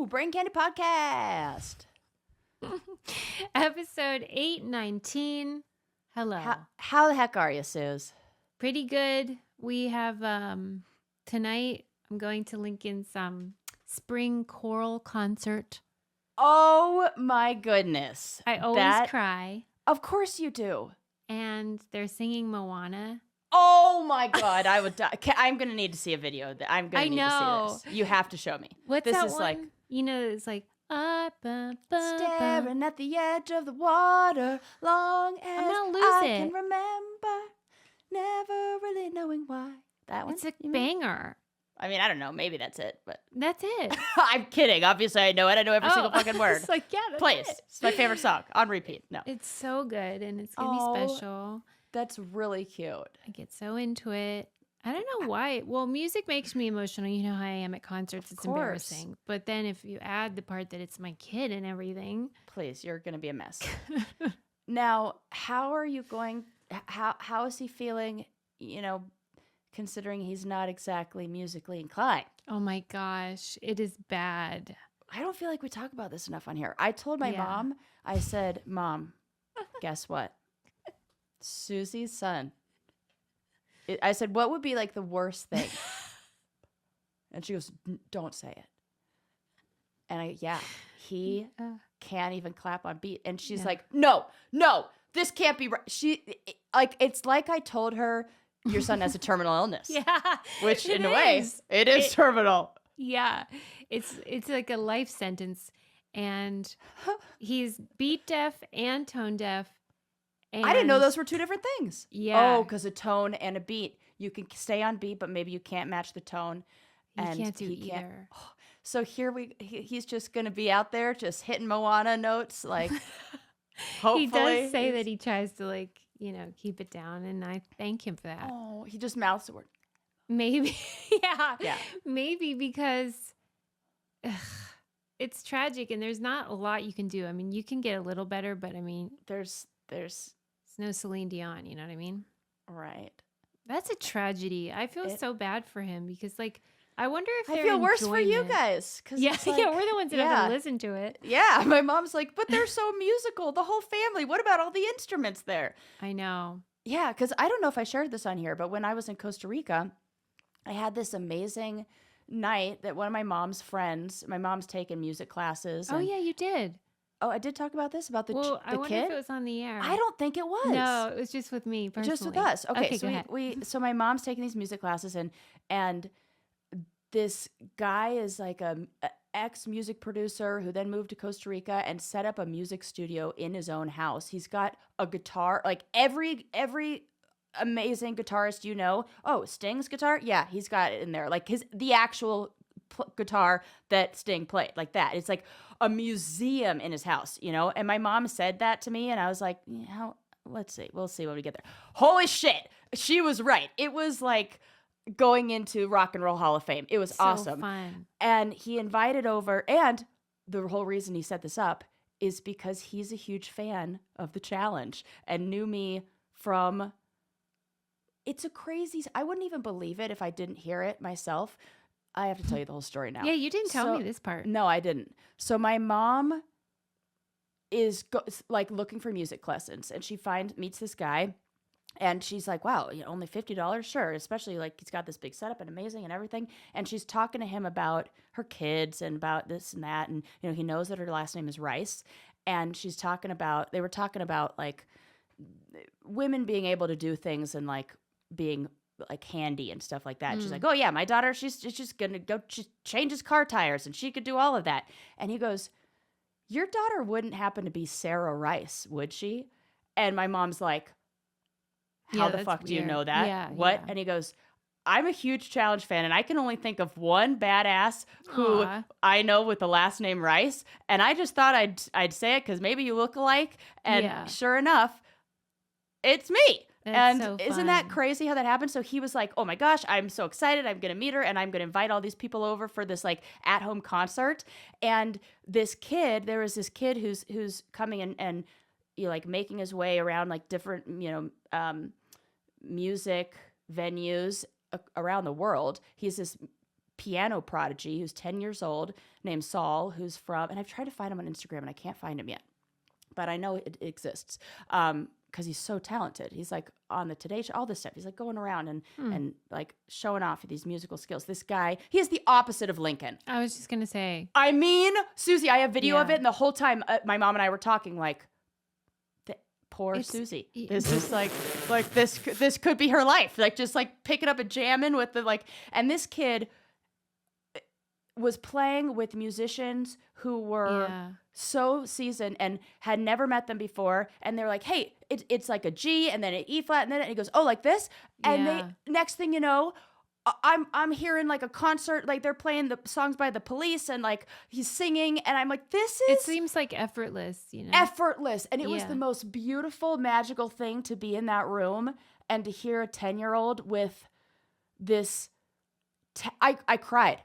Brain Candy Podcast. Episode 819. Hello. How the heck are you, Suze? Pretty good. We have, tonight, I'm going to link in some spring choral concert. Oh my goodness. I always cry. Of course you do. And they're singing Moana. Oh my God, I would die. I'm going to need to see a video. I'm going to need to see this. You have to show me. What's this that is one? like, you know, it's like, staring at the edge of the water, long as I can remember, never really knowing why. That one? It's a banger. I mean, I don't know. Maybe that's it, but that's it. I'm kidding. Obviously, I know it. I know every single fucking word. It's like, yeah, that's Please. it. It's my favorite song on repeat. No, it's so good, and it's gonna be special. That's really cute. I get so into it. I don't know why. Well, music makes me emotional. You know how I am at concerts. It's embarrassing. But then if you add the part that it's my kid and everything. Please, you're going to be a mess. Now, how are you going? How is he feeling, considering he's not exactly musically inclined? Oh my gosh. It is bad. I don't feel like we talk about this enough on here. I told my mom, I said, Mom, guess what? Susie's son. I said, what would be like the worst thing? And she goes, don't say it. And he can't even clap on beat. And she's like, no, this can't be right. It's like I told her your son has a terminal illness. Which in a way, it is terminal. Yeah. It's like a life sentence. And he's beat deaf and tone deaf. And I didn't know those were two different things. Yeah. Oh, because a tone and a beat. You can stay on beat, but maybe you can't match the tone. He can't do either. So here he's just going to be out there just hitting Moana notes. Like, hopefully. He does say that he tries to keep it down. And I thank him for that. Oh, he just mouths the word. Maybe. Yeah. Maybe because it's tragic and there's not a lot you can do. I mean, you can get a little better, but I mean, there's no Celine Dion, you know what I mean? Right. That's a tragedy. I feel so bad for him because, I wonder if I feel worse for you guys. We're the ones that have to listen to it. Yeah, my mom's like, but they're so musical, the whole family. What about all the instruments there? I know. Yeah, because I don't know if I shared this on here, but when I was in Costa Rica, I had this amazing night that one of my mom's friends, my mom's taken music classes. Oh, yeah, you did. Oh, I did talk about this, about the kid? I wonder if it was on the air. I don't think it was. No, it was just with me personally. Just with us. Okay, so so my mom's taking these music classes, and this guy is like a ex-music producer who then moved to Costa Rica and set up a music studio in his own house. He's got a guitar, like every amazing guitarist Oh, Sting's guitar? Yeah, he's got it in there. Like the actual guitar that Sting played, like that. It's like a museum in his house, And my mom said that to me, and I was like, let's see. We'll see when we get there. Holy shit. She was right. It was like going into Rock and Roll Hall of Fame. It was awesome. Fun. And he invited over, and the whole reason he set this up is because he's a huge fan of The Challenge and knew me from... It's a crazy... I wouldn't even believe it if I didn't hear it myself. I have to tell you the whole story now. Yeah, you didn't tell me this part. No, I didn't. So my mom is looking for music lessons, and she meets this guy, and she's like, "Wow, only $50, sure." Especially he's got this big setup and amazing and everything. And she's talking to him about her kids and about this and that, and he knows that her last name is Rice, and they were talking about women being able to do things and being handy and stuff like that. And she's like, oh yeah, my daughter, she's just gonna go changes car tires and she could do all of that. And he goes, your daughter wouldn't happen to be Sarah Rice, would she? And my mom's like, how the fuck do you know that? Yeah, what? Yeah. And he goes, I'm a huge Challenge fan, and I can only think of one badass who I know with the last name Rice. And I just thought I'd say it because maybe you look alike. And sure enough, it's me. That's and isn't that crazy how that happened? So he was like, oh my gosh, I'm so excited. I'm going to meet her and I'm going to invite all these people over for this at-home concert. And there was this kid who's coming and making his way around different, music venues around the world. He's this piano prodigy who's 10 years old named Saul, who's from, and I've tried to find him on Instagram and I can't find him yet, but I know it exists. Because he's so talented. He's like on the Today Show, all this stuff. He's like going around and like showing off these musical skills. This guy, he is the opposite of Lincoln. I was just going to say. I mean, Susie, I have video of it. And the whole time my mom and I were talking like, poor Susie. This is like this could be her life. Like just like picking up and jamming with the like, and this kid was playing with musicians who were so seasoned and had never met them before. And they're like, hey, it's like a G and then an E flat. And then he goes, oh, like this. And they, next thing you know, I'm hearing like a concert, like they're playing the songs by the Police and like he's singing. And I'm like, it seems like effortless, you know? Effortless. And it was the most beautiful, magical thing to be in that room and to hear a 10-year-old with this. I cried.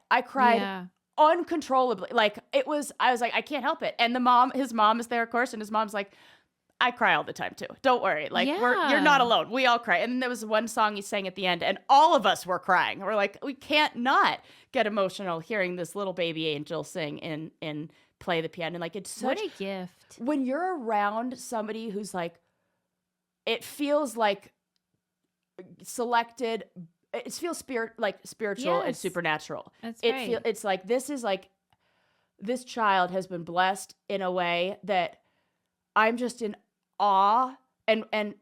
Uncontrollably. Like I was like, I can't help it. And his mom is there, of course. And his mom's like, I cry all the time too. Don't worry. Like you're not alone. We all cry. And then there was one song he sang at the end and all of us were crying. We're like, we can't not get emotional hearing this little baby angel sing and play the piano. And like, it's such what a gift. When you're around somebody who's like, it feels like selected. It feels spiritual and supernatural. That's right. It's like this child has been blessed in a way that I'm just in awe and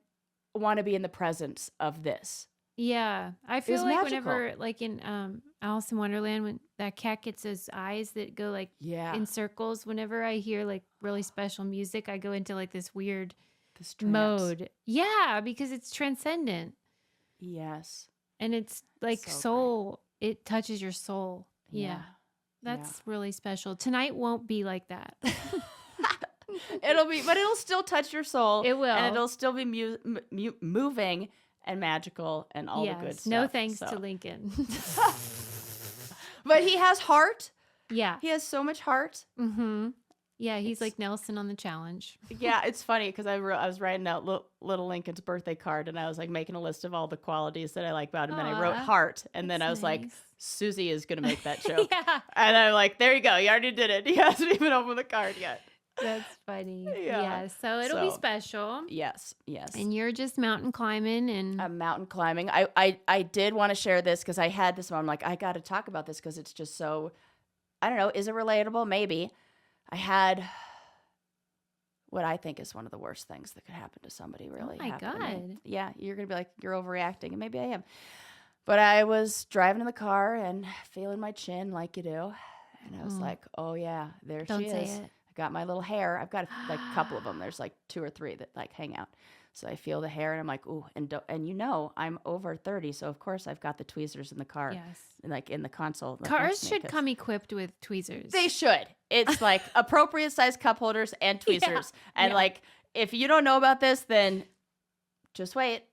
want to be in the presence of this. Yeah, I feel like magical. whenever, like in Alice in Wonderland, when that cat gets those eyes that go like in circles. Whenever I hear like really special music, I go into like this weird mode. Yeah, because it's transcendent. Yes. And it's like soul. It touches your soul. Yeah. That's really special. Tonight won't be like that. But it'll still touch your soul. It will. And it'll still be moving and magical and all the good stuff. No thanks to Lincoln. But he has heart. Yeah. He has so much heart. Mm-hmm. Yeah, he's like Nelson on the Challenge. Yeah, it's funny because I was writing out little Lincoln's birthday card and I was like making a list of all the qualities that I like about him. And I wrote heart. And then I was like, Susie is going to make that joke. And I'm like, there you go. You already did it. He hasn't even opened the card yet. That's funny. Yeah. So it'll be special. Yes. And you're just mountain climbing and I'm mountain climbing. I did want to share this because I had this one. I'm like, I got to talk about this because it's just so, I don't know. Is it relatable? Maybe. I had what I think is one of the worst things that could happen to somebody, really. Oh, my God. Yeah, you're going to be like, you're overreacting, and maybe I am. But I was driving in the car and feeling my chin like you do, and I was like, oh, yeah, there she is. Don't say it. I got my little hair. I've got like a couple of them. There's like 2 or 3 that like hang out. So I feel the hair, and I'm like, ooh, and you know, I'm over 30, so of course I've got the tweezers in the car, like in the console. Cars should come equipped with tweezers. They should. It's like appropriate size cup holders and tweezers. And like, if you don't know about this, then just wait.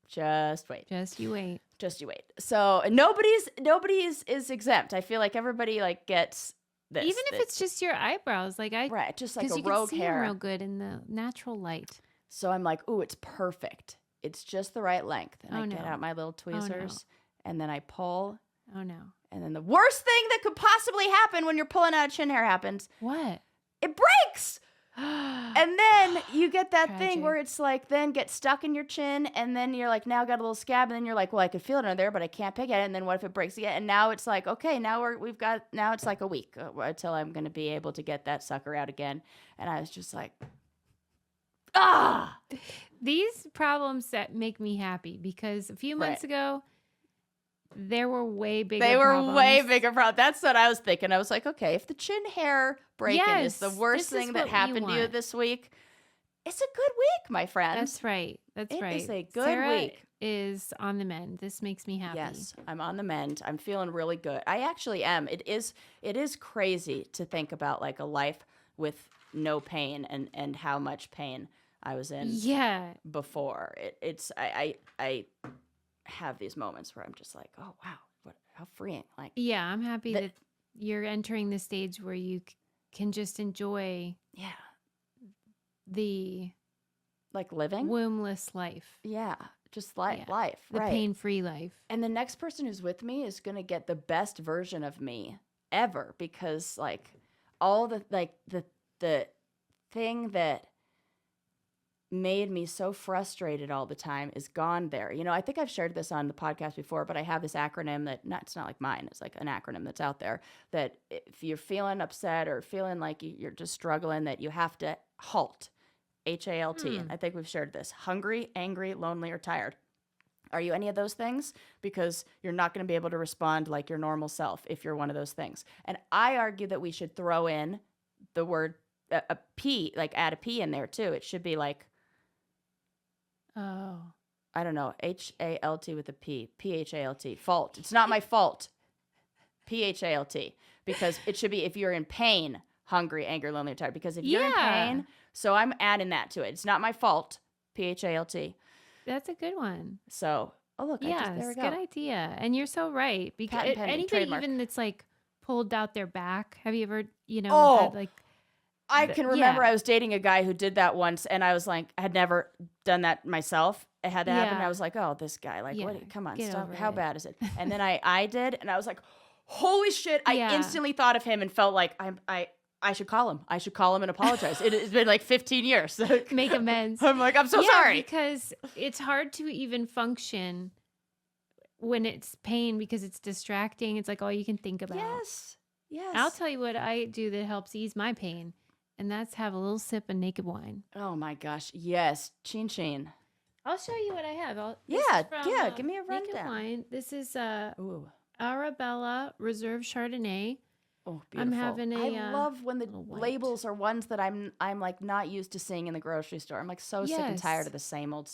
Just wait. Just you wait. Just you wait. So nobody is exempt. I feel like everybody like gets this. Even if it's just your eyebrows, like just like a you rogue can see hair, them real good in the natural light. So I'm like, ooh, it's perfect. It's just the right length. And I get out my little tweezers and then I pull. Oh no. And then the worst thing that could possibly happen when you're pulling out chin hair happens. What? It breaks. And then you get that thing where it's like then get stuck in your chin and then you're like, now got a little scab and then you're like, well, I could feel it under there, but I can't pick at it. And then what if it breaks again? And now it's like, okay, now now it's like a week until I'm going to be able to get that sucker out again. And I was just like, these problems that make me happy because a few months ago there were way bigger problems. Way bigger problems. That's what I was thinking. I was like, okay, if the chin hair breaking is the worst thing that happened to you this week, it's a good week, my friend. That's right. It is a good week. Is on the mend. This makes me happy. Yes, I'm on the mend. I'm feeling really good. I actually am. It is crazy to think about like a life with no pain and how much pain I was in before. I have these moments where I'm just like, oh wow, how freeing. Like I'm happy that you're entering the stage where you can just enjoy the like living wombless life. Yeah, just life, the right? pain-free life. And the next person who's with me is going to get the best version of me ever, because like all the thing that made me so frustrated all the time is gone there. You know, I think I've shared this on the podcast before, but I have this acronym it's not like mine. It's like an acronym that's out there that if you're feeling upset or feeling like you're just struggling, that you have to HALT. HALT. I think we've shared this. Hungry, angry, lonely, or tired. Are you any of those things? Because you're not going to be able to respond like your normal self if you're one of those things. And I argue that we should throw in the word a P, like add a P in there too. It should be like, I don't know, HALT with a P, PHALT, fault. It's not my fault. PHALT, because it should be if you're in pain, hungry, angry, lonely, or tired. Because if you're in pain, so I'm adding that to it. It's not my fault. PHALT. That's a good one. So, look, there we go. Good idea. And you're so right. Because anybody trademark. Even that's like pulled out their back. Have you ever, had like... I can remember I was dating a guy who did that once, and I was like, I had never done that myself. It had to happen. And I was like, oh, this guy, like, what? Come on, stop. How bad is it? And then I did, and I was like, holy shit. I instantly thought of him and felt like I should call him. I should call him and apologize. It's been like 15 years. Make amends. I'm like, I'm so sorry. Because it's hard to even function when it's pain because it's distracting. It's like all you can think about. Yes. I'll tell you what I do that helps ease my pain. And that's have a little sip of naked wine. Oh my gosh. Yes. Chin. I'll show you what I have. Give me a rundown. Naked wine. This is Arabella Reserve Chardonnay. Oh, beautiful. I'm having I love when the labels are ones that I'm like not used to seeing in the grocery store. I'm like so sick and tired of the same old.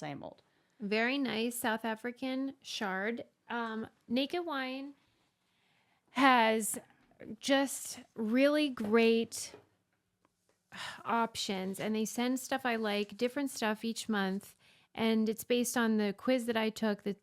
Very nice South African Chard. Naked wine has just really great options, and they send stuff I like, different stuff each month, and it's based on the quiz that I took that,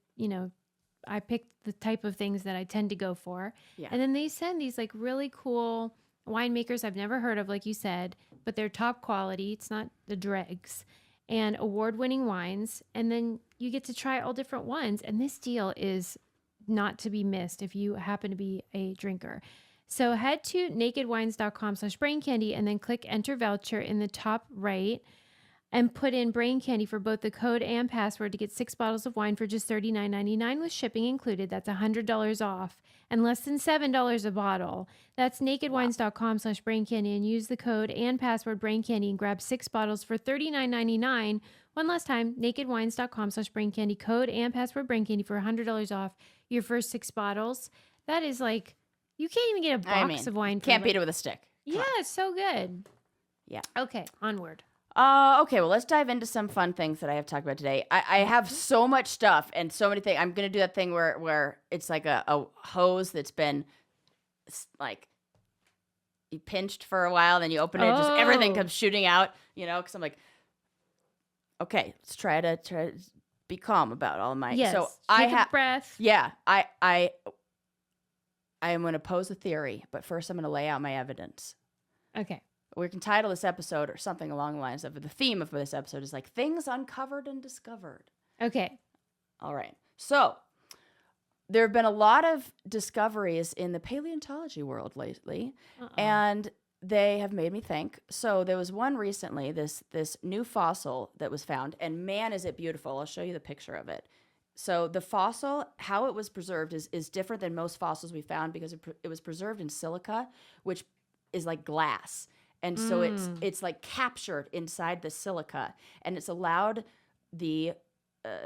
I picked the type of things that I tend to go for. Yeah. And then they send these like really cool winemakers I've never heard of, like you said, but they're top quality. It's not the dregs, and award-winning wines. And then you get to try all different ones. And this deal is not to be missed if you happen to be a drinker. So head to nakedwines.com/braincandy and then click enter voucher in the top right and put in Brain Candy for both the code and password to get 6 bottles of wine for just $39.99 with shipping included. That's $100 off and less than $7 a bottle. That's nakedwines.com/braincandy and use the code and password braincandy and grab 6 bottles for $39.99. One last time, nakedwines.com/braincandy, code and password braincandy for $100 off your first 6 bottles. That is like, you can't even get a box of wine. Can't beat it with a stick. Yeah, it's so good. Yeah. Okay, onward. Okay, well, let's dive into some fun things that I have talked about today. I have so much stuff and so many things. I'm going to do that thing where it's like a hose that's been like you pinched for a while, then you open it, just everything comes shooting out, because I'm like, okay, let's try to be calm about all my. Yes, so take a breath. Yeah, I am going to pose a theory, but first I'm going to lay out my evidence. Okay. We can title this episode or something along the lines of the theme of this episode is like things uncovered and discovered. Okay. All right. So there have been a lot of discoveries in the paleontology world lately, and they have made me think. So there was one recently, this new fossil that was found, and man, is it beautiful. I'll show you the picture of it. So the fossil, how it was preserved is different than most fossils we found because it was preserved in silica, which is like glass. And so it's like captured inside the silica, and it's allowed the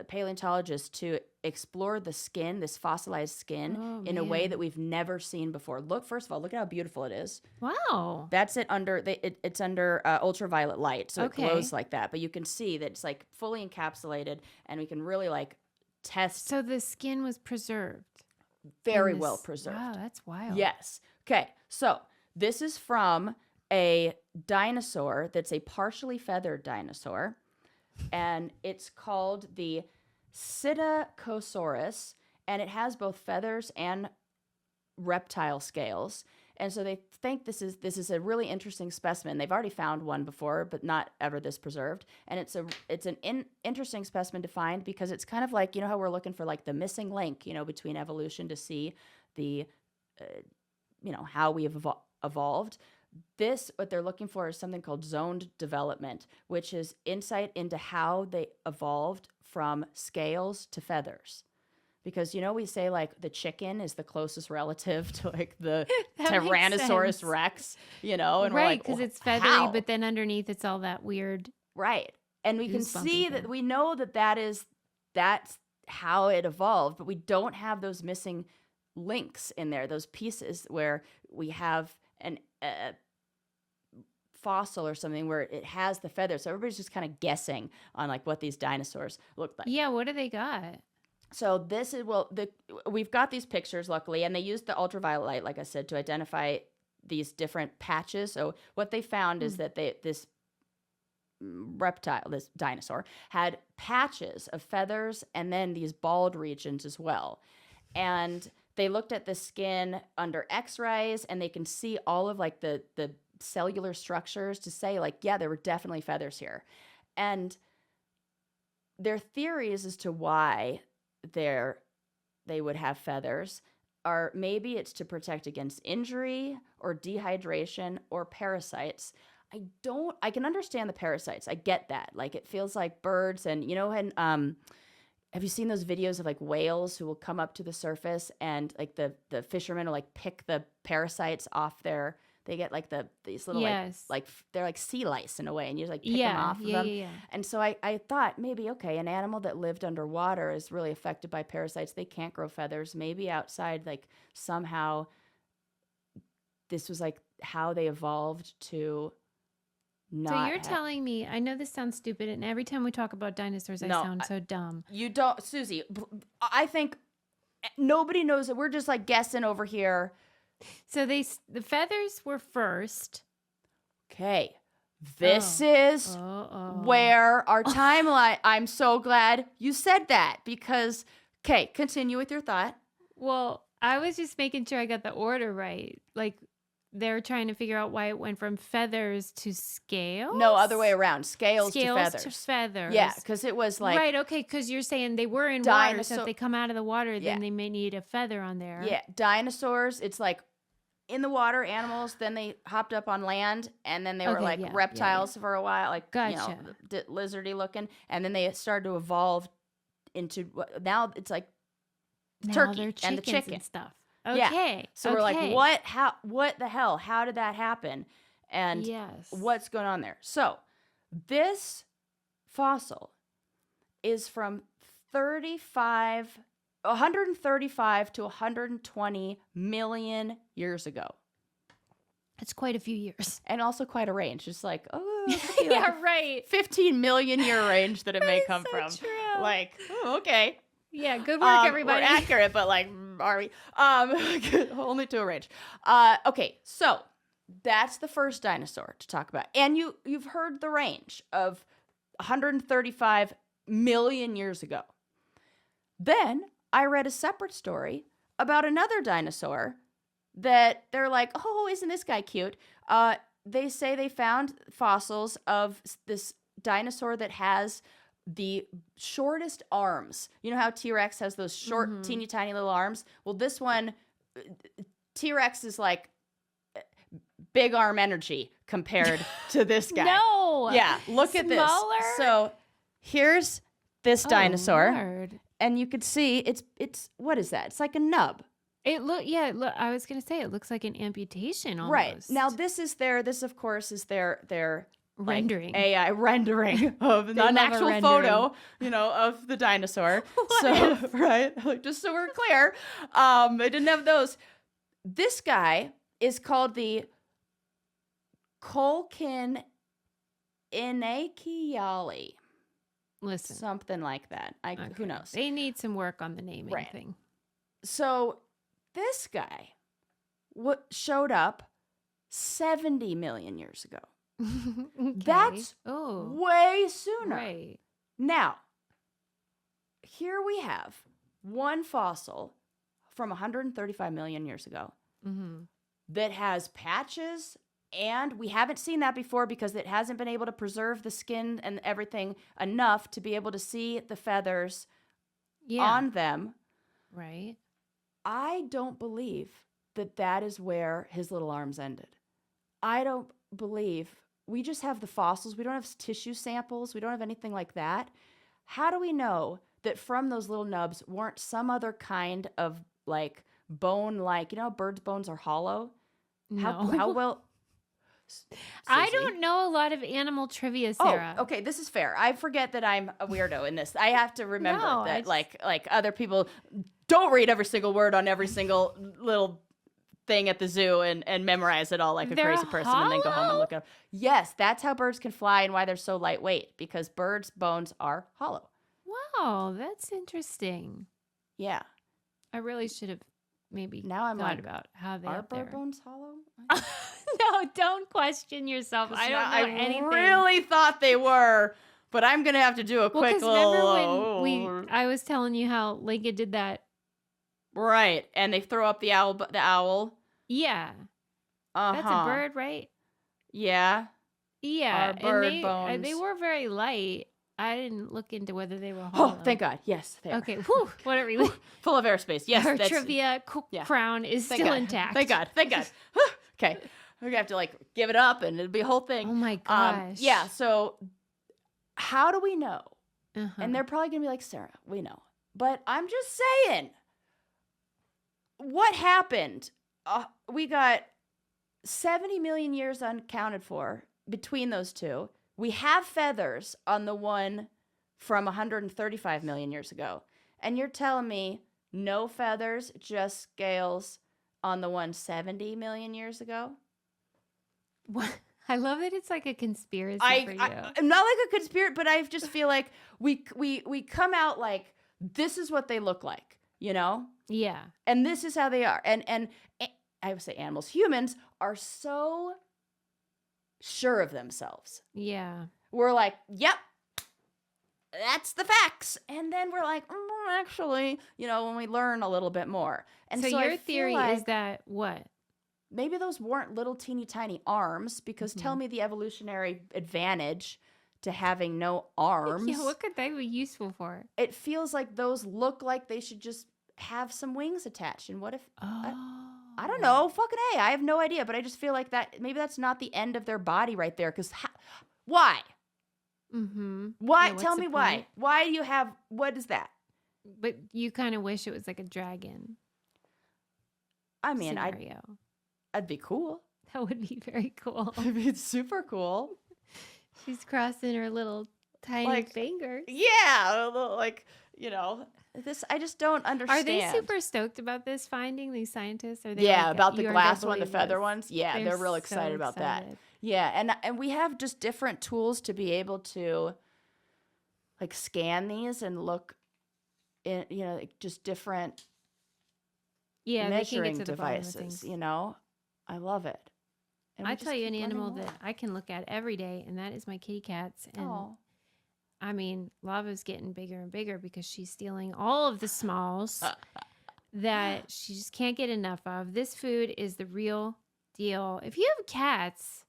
paleontologists to explore the skin, this fossilized skin, in a way that we've never seen before. First of all, look at how beautiful it is. Wow. That's it under, it's under ultraviolet light, so it glows like that. But you can see that it's like fully encapsulated, and we can really like test. So the skin was preserved. Very well preserved. Wow, that's wild. Yes. Okay, so this is from a dinosaur that's a partially feathered dinosaur, and it's called the Psittacosaurus, and it has both feathers and reptile scales, And so they think this is a really interesting specimen. They've already found one before, but not ever this preserved. And it's an interesting specimen to find because it's kind of like, you know how we're looking for like the missing link, you know, between evolution to see the, you know, how we have evolved. This, what they're looking for is something called zoned development, which is insight into how they evolved from scales to feathers. Because, you know, we say like the chicken is the closest relative to like the Tyrannosaurus Rex, you know, and right, we're like, because it's feathery, how? but then underneath it's all that weird. Right. And we can see thing. that we know that's how it evolved, but we don't have those missing links in there, those pieces where we have an fossil or something where it has the feathers. So everybody's just kind of guessing on like what these dinosaurs look like. Yeah, what do they got? So this is, we've got these pictures, luckily, and they used the ultraviolet light, like I said, to identify these different patches. So what they found is that this dinosaur, had patches of feathers and then these bald regions as well. And they looked at the skin under X-rays, and they can see all of like the cellular structures to say like, yeah, there were definitely feathers here. And their theories as to why they would have feathers are maybe it's to protect against injury or dehydration or parasites. I can understand the parasites. I get that. Like it feels like birds, and you know, and have you seen those videos of like whales who will come up to the surface and like the fishermen will like pick the parasites off they get like these little like they're like sea lice in a way, and you just like pick them off of them. Yeah. And so I thought maybe, okay, an animal that lived underwater is really affected by parasites. They can't grow feathers. Maybe outside, like somehow this was like how they evolved to not. So you're telling me, I know this sounds stupid, and every time we talk about dinosaurs, I sound so dumb. You don't, Susie. I think nobody knows it. We're just like guessing over here. So the feathers were first. Okay. This is where our timeline, I'm so glad you said that because, okay, continue with your thought. Well, I was just making sure I got the order right. Like they're trying to figure out why it went from feathers to scales? No, other way around. Scales to feathers. To feathers. Yeah, because it was like... Right, okay, because you're saying they were in water, so if they come out of the water, then they may need a feather on there. Yeah, dinosaurs, it's like in the water, animals, then they hopped up on land, and then they were like reptiles for a while, like, you know, lizardy looking, and then they started to evolve into... Now it's like turkey and the chicken. And stuff. Okay. Yeah. So we're like, what the hell? How did that happen? And what's going on there? So this fossil is from 135 to 120 million years ago. That's quite a few years. And also quite a range. Just like, yeah, right. 15 million year range that it may come from. True. Like, okay. Yeah, good work, everybody. We're accurate, but like, are we? Only to a range. Okay, so that's the first dinosaur to talk about. And you've heard the range of 135 million years ago. Then I read a separate story about another dinosaur that they're like, oh, isn't this guy cute? They say they found fossils of this dinosaur that has the shortest arms. You know how T-Rex has those short, teeny tiny little arms? Well, this one, T-Rex is like big arm energy compared to this guy. No. Yeah, look at this. So here's this dinosaur. Lord. And you could see it's what is that? It's like a nub. I was going to say it looks like an amputation almost. Right. Now this of course is their rendering, like AI rendering of an actual photo, you know, of the dinosaur. Right, like, just so we're clear, they didn't have those. This guy is called the Colkin Inakiali. Listen, something like that. Who knows? They need some work on the naming thing. So this guy showed up 70 million years ago. Okay. That's way sooner. Right. Now, here we have one fossil from 135 million years ago that has patches, and we haven't seen that before because it hasn't been able to preserve the skin and everything enough to be able to see the feathers on them. Right. I don't believe that is where his little arms ended. I don't believe. We just have the fossils. We don't have tissue samples. We don't have anything like that. How do we know that from those little nubs weren't some other kind of like bone, like, birds' bones are hollow? No. How well? Susie? I don't know a lot of animal trivia, Sarah. Oh, okay, this is fair. I forget that I'm a weirdo in this. I have to remember that like other people don't read every single word on every single little thing at the zoo and memorize it all like a crazy person and then go home and look up. Yes, that's how birds can fly and why they're so lightweight, because birds' bones are hollow. Wow, that's interesting. Yeah. I really should have maybe thought about how they are bird bones hollow? No, don't question yourself. I don't know anything. I really thought they were, but I'm gonna have to do a quick little. Remember when I was telling you how Lincoln did that? Right, and they throw up the owl. Yeah. That's a bird, right? Yeah. Yeah. Our bird bones. They were very light. I didn't look into whether they were hollow. Oh, thank God. Yes, they are. Okay. Whew, what a relief. Full of airspace. Yes. Our trivia crown is still intact. Thank God. Thank God. Okay. We're going to have to give it up and it'll be a whole thing. Oh my gosh. Yeah. So how do we know? Uh-huh. And they're probably going to be like, Sarah, we know. But I'm just saying, what happened? We got 70 million years unaccounted for between those two. We have feathers on the one from 135 million years ago. And you're telling me no feathers, just scales on the one 70 million years ago? What? I love that it's like a conspiracy for you. I'm not like a conspiracy, but I just feel like we come out like, this is what they look like, Yeah. And this is how they are. And I would say animals, humans are so sure of themselves. Yeah. We're like, yep, that's the facts. And then we're like, actually, when we learn a little bit more. And so your theory is that what? Maybe those weren't little teeny tiny arms, because tell me the evolutionary advantage to having no arms. Yeah, what could they be useful for? It feels like those look like they should just have some wings attached. And what if... I don't know. Fucking A. I have no idea. But I just feel like that maybe that's not the end of their body right there. Because why? Mm-hmm. Why? Yeah, tell me why. Why do you have... What is that? But you kind of wish it was like a dragon. I mean, I'd be cool. That would be very cool. It's super cool. She's crossing her little tiny fingers. Yeah. This, I just don't understand. Are they super stoked about this finding, these scientists? Are they about the glass one, the feather ones? Yeah, they're real excited about that. Yeah, and we have just different tools to be able to scan these and look in, just different measuring devices, I love it. And I tell you an animal that I can look at every day, and that is my kitty cats. And I mean, Lava's getting bigger and bigger because she's stealing all of the smalls that she just can't get enough of. This food is the real deal. If you have cats,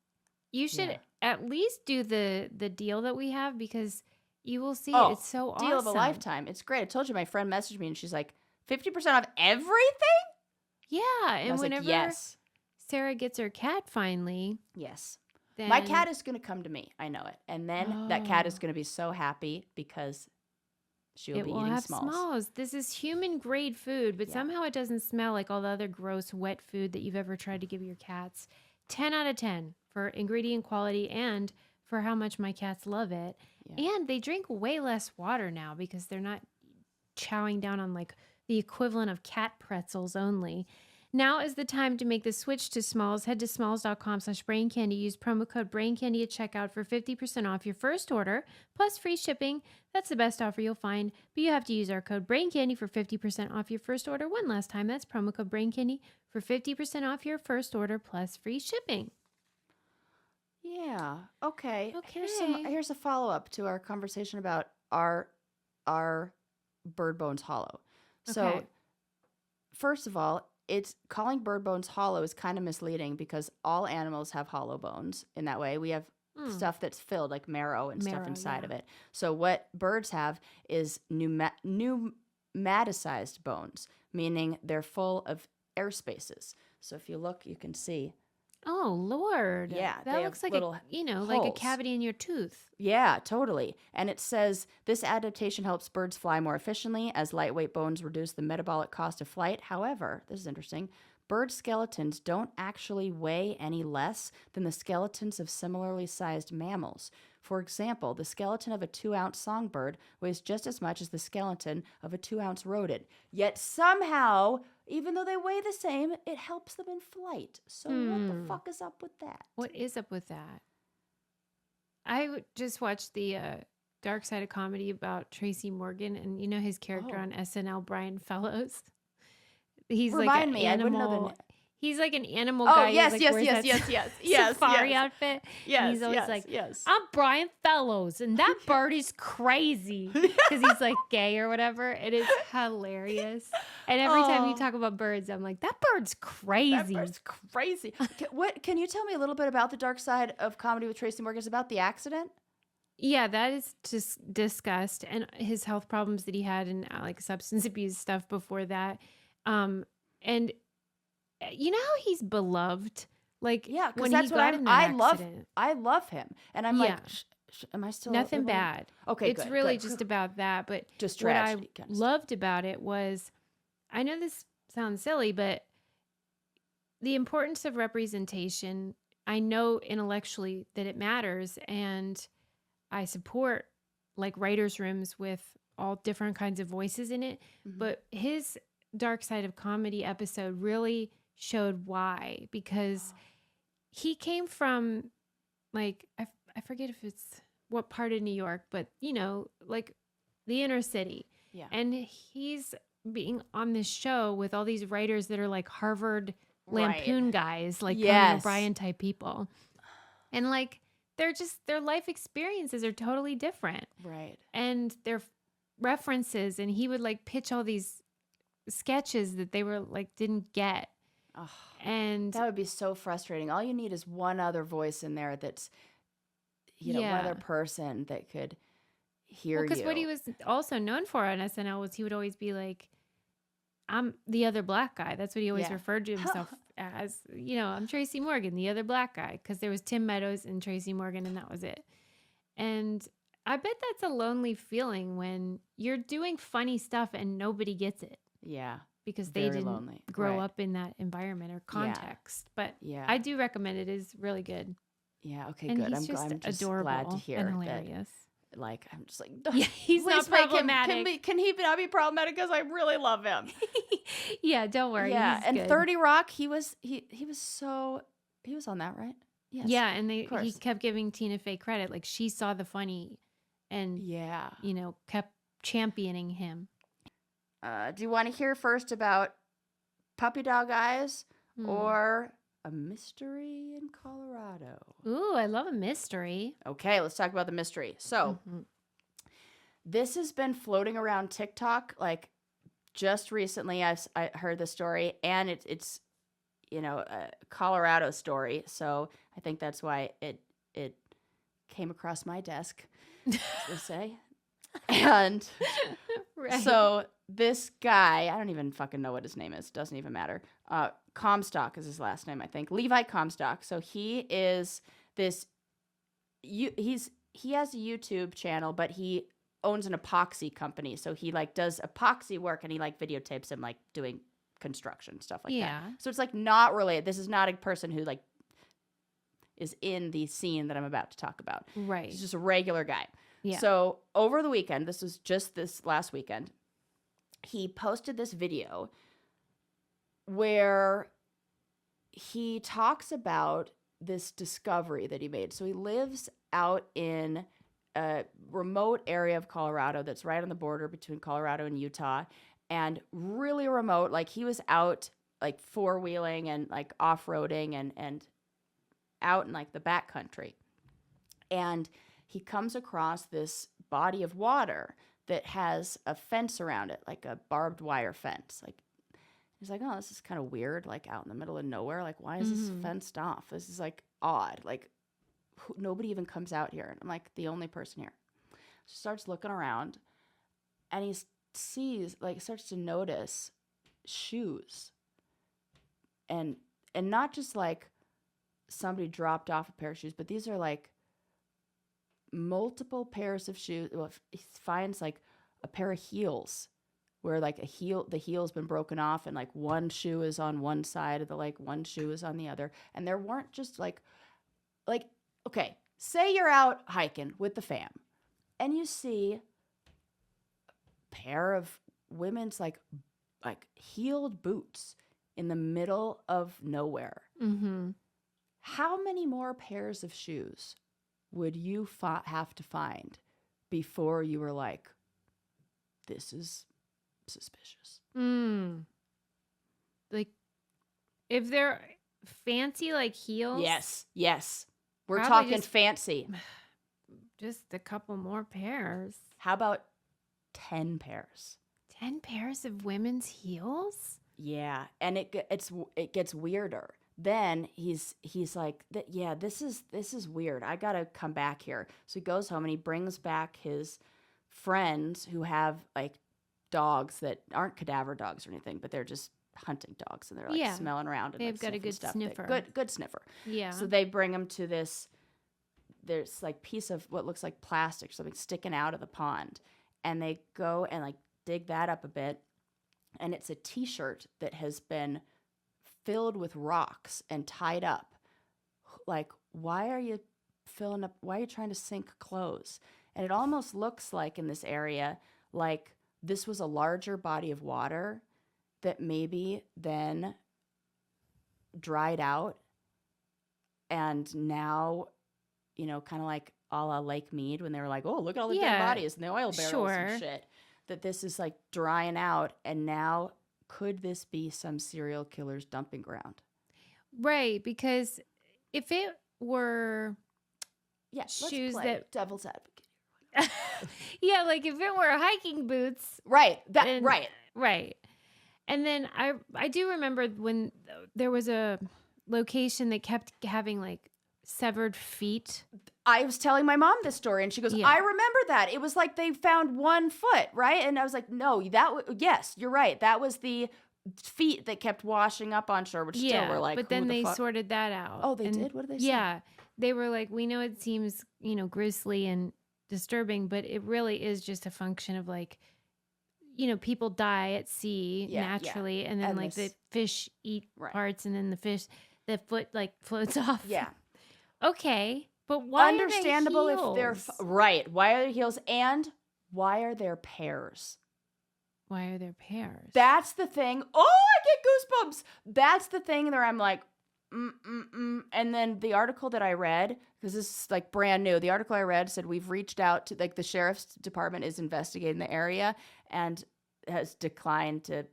you should at least do the deal that we have, because you will see it. It's so awesome. Deal of a lifetime. It's great. I told you, my friend messaged me and she's like, 50% off everything? Yeah. And whenever yes. Sarah gets her cat finally. Yes. My cat is going to come to me. I know it. And then that cat is going to be so happy because she'll be eating smalls. This is human grade food, but somehow it doesn't smell like all the other gross wet food that you've ever tried to give your cats. 10 out of 10 for ingredient quality and for how much my cats love it. Yeah. And they drink way less water now because they're not chowing down on the equivalent of cat pretzels only. Now is the time to make the switch to Smalls. Head to smalls.com/braincandy. Use promo code BRAINCANDY at checkout for 50% off your first order, plus free shipping. That's the best offer you'll find, but you have to use our code BRAINCANDY for 50% off your first order. One last time, that's promo code BRAINCANDY for 50% off your first order, plus free shipping. Yeah. Okay. Here's a follow-up to our conversation about our bird bones hollow. So, first of all, it's calling bird bones hollow is kind of misleading because all animals have hollow bones in that way. We have stuff that's filled like marrow and stuff inside of it. So what birds have is pneumaticized bones, meaning they're full of air spaces. So if you look, you can see. Oh, Lord. Yeah. That looks like little like a cavity in your tooth. Yeah, totally. And it says this adaptation helps birds fly more efficiently as lightweight bones reduce the metabolic cost of flight. However, this is interesting, bird skeletons don't actually weigh any less than the skeletons of similarly sized mammals. For example, the skeleton of a 2-ounce songbird weighs just as much as the skeleton of a 2-ounce rodent. Yet somehow, even though they weigh the same, it helps them in flight. So what the fuck is up with that? What is up with that? I just watched the Dark Side of Comedy about Tracy Morgan, and you know his character on SNL, Brian Fellows. He's Remind like me, I wouldn't know the He's like an animal guy. Yes. Safari outfit. Yes, and he's always I'm Brian Fellows, and that bird is crazy because he's like gay or whatever. It is hilarious. And every time you talk about birds, I'm like, that bird's crazy. That bird's crazy. Can you tell me a little bit about the Dark Side of Comedy with Tracy Morgan? Is about the accident? Yeah, that is just discussed, and his health problems that he had, and like substance abuse stuff before that. And you know how he's beloved? Like, yeah, because when that's he what got in that accident. I love him. And I'm like, am I still nothing bad? Okay, it's really just about that. But just what tragedy, I loved about it was, I know this sounds silly, but the importance of representation, I know intellectually that it matters, and I support like writers' rooms with all different kinds of voices in it. But his Dark Side of Comedy episode really showed why, because he came from like, I forget if it's what part of New York, but you know, like the inner city. Yeah. And he's being on this show with all these writers that are like Harvard Lampoon guys, like Conan O'Brien type people. And like, their life experiences are totally different. Right. And their references, and he would like pitch all these sketches that they were like, didn't get. Oh, and that would be so frustrating. All you need is one other voice in there that's, one other person that could hear you. Because what he was also known for on SNL was he would always be like, I'm the other black guy. That's what he always referred to himself as. I'm Tracy Morgan, the other black guy, because there was Tim Meadows and Tracy Morgan, and that was it. And I bet that's a lonely feeling when you're doing funny stuff and nobody gets it. Yeah. Because they didn't grow up in that environment or context. But I do recommend it. It is really good. Yeah, okay, and good. I'm just adorable, glad to hear and hilarious. That, like, I'm just like, he's not problematic. Can he not be problematic? Because I really love him. Yeah, don't worry. Yeah, he's and good. 30 Rock, he was on that, right? Yes. Yeah, and he kept giving Tina Fey credit. Like, she saw the funny and, kept championing him. Do you want to hear first about puppy dog eyes or a mystery in Colorado? Ooh, I love a mystery. Okay, let's talk about the mystery. So, this has been floating around TikTok, like, just recently. I heard the story, and it's a Colorado story. So I think that's why it came across my desk, to say. And so this guy, I don't even fucking know what his name is. Doesn't even matter. Comstock is his last name, I think. Levi Comstock. So he is this. He has a YouTube channel, but he owns an epoxy company. So he like does epoxy work, and he like videotapes him like doing construction stuff like that. So it's like not related. This is not a person who like is in the scene that I'm about to talk about. Right. He's just a regular guy. Yeah. So over the weekend, this was just this last weekend, he posted this video where he talks about this discovery that he made. So he lives out in a remote area of Colorado that's right on the border between Colorado and Utah, and really remote. Like, he was out like four-wheeling and like off-roading and out in like the backcountry. And he comes across this body of water that has a fence around it, like a barbed wire fence. He's like, oh, this is kind of weird, like out in the middle of nowhere. Like, why is this fenced off? This is like odd. Like, nobody even comes out here. And I'm like, the only person here. She starts looking around, and he starts to notice shoes. And not just like somebody dropped off a pair of shoes, but these are like multiple pairs of shoes. Well, he finds like a pair of heels where like the heel's been broken off, and like one shoe is on one side of the leg, one shoe is on the other. And there weren't just like, okay, say you're out hiking with the fam and you see a pair of women's like heeled boots in the middle of nowhere. Mm-hmm. How many more pairs of shoes would you have to find before you were like, this is suspicious? Like, if they're fancy like heels? Yes. We're talking fancy. Just a couple more pairs. How about 10 pairs? 10 pairs of women's heels? Yeah, and it gets weirder. Then he's like, yeah, this is weird. I gotta come back here. So he goes home and he brings back his friends who have like dogs that aren't cadaver dogs or anything, but they're just hunting dogs, and they're like smelling around. And they've got a good sniffer. Good sniffer. Yeah. So they bring him to this. There's like piece of what looks like plastic, something sticking out of the pond, and they go and like dig that up a bit, and it's a T-shirt that has been filled with rocks and tied up. Like, why are you trying to sink clothes? And it almost looks like in this area, like this was a larger body of water that maybe then dried out. And now, kind of like a la Lake Mead when they were like, oh, look at all the dead bodies and the oil barrels and shit. That this is like drying out, and now could this be some serial killer's dumping ground? Right, because if it were shoes that devil's advocate. Yeah, like if it were hiking boots. Right. Right. And then I do remember when there was a location that kept having like severed feet. I was telling my mom this story, and she goes, I remember that. It was like they found one foot, right? And I was like, no, yes, you're right. That was the feet that kept washing up on shore, which still were like, but then they sorted that out. Oh, they did? What did they say? Yeah. They were like, we know it seems, grisly and disturbing, but it really is just a function of like, people die at sea naturally, and then like the fish eat parts, and then the foot like floats off. Yeah. Okay. But why understandable are they heels? If they're right? Why are there heels, and why are there pairs? Why are there pairs? That's the thing. Oh, I get goosebumps. That's the thing that I'm like, And then the article that I read, because this is like brand new, the article I read said we've reached out to like the sheriff's department is investigating the area and has declined to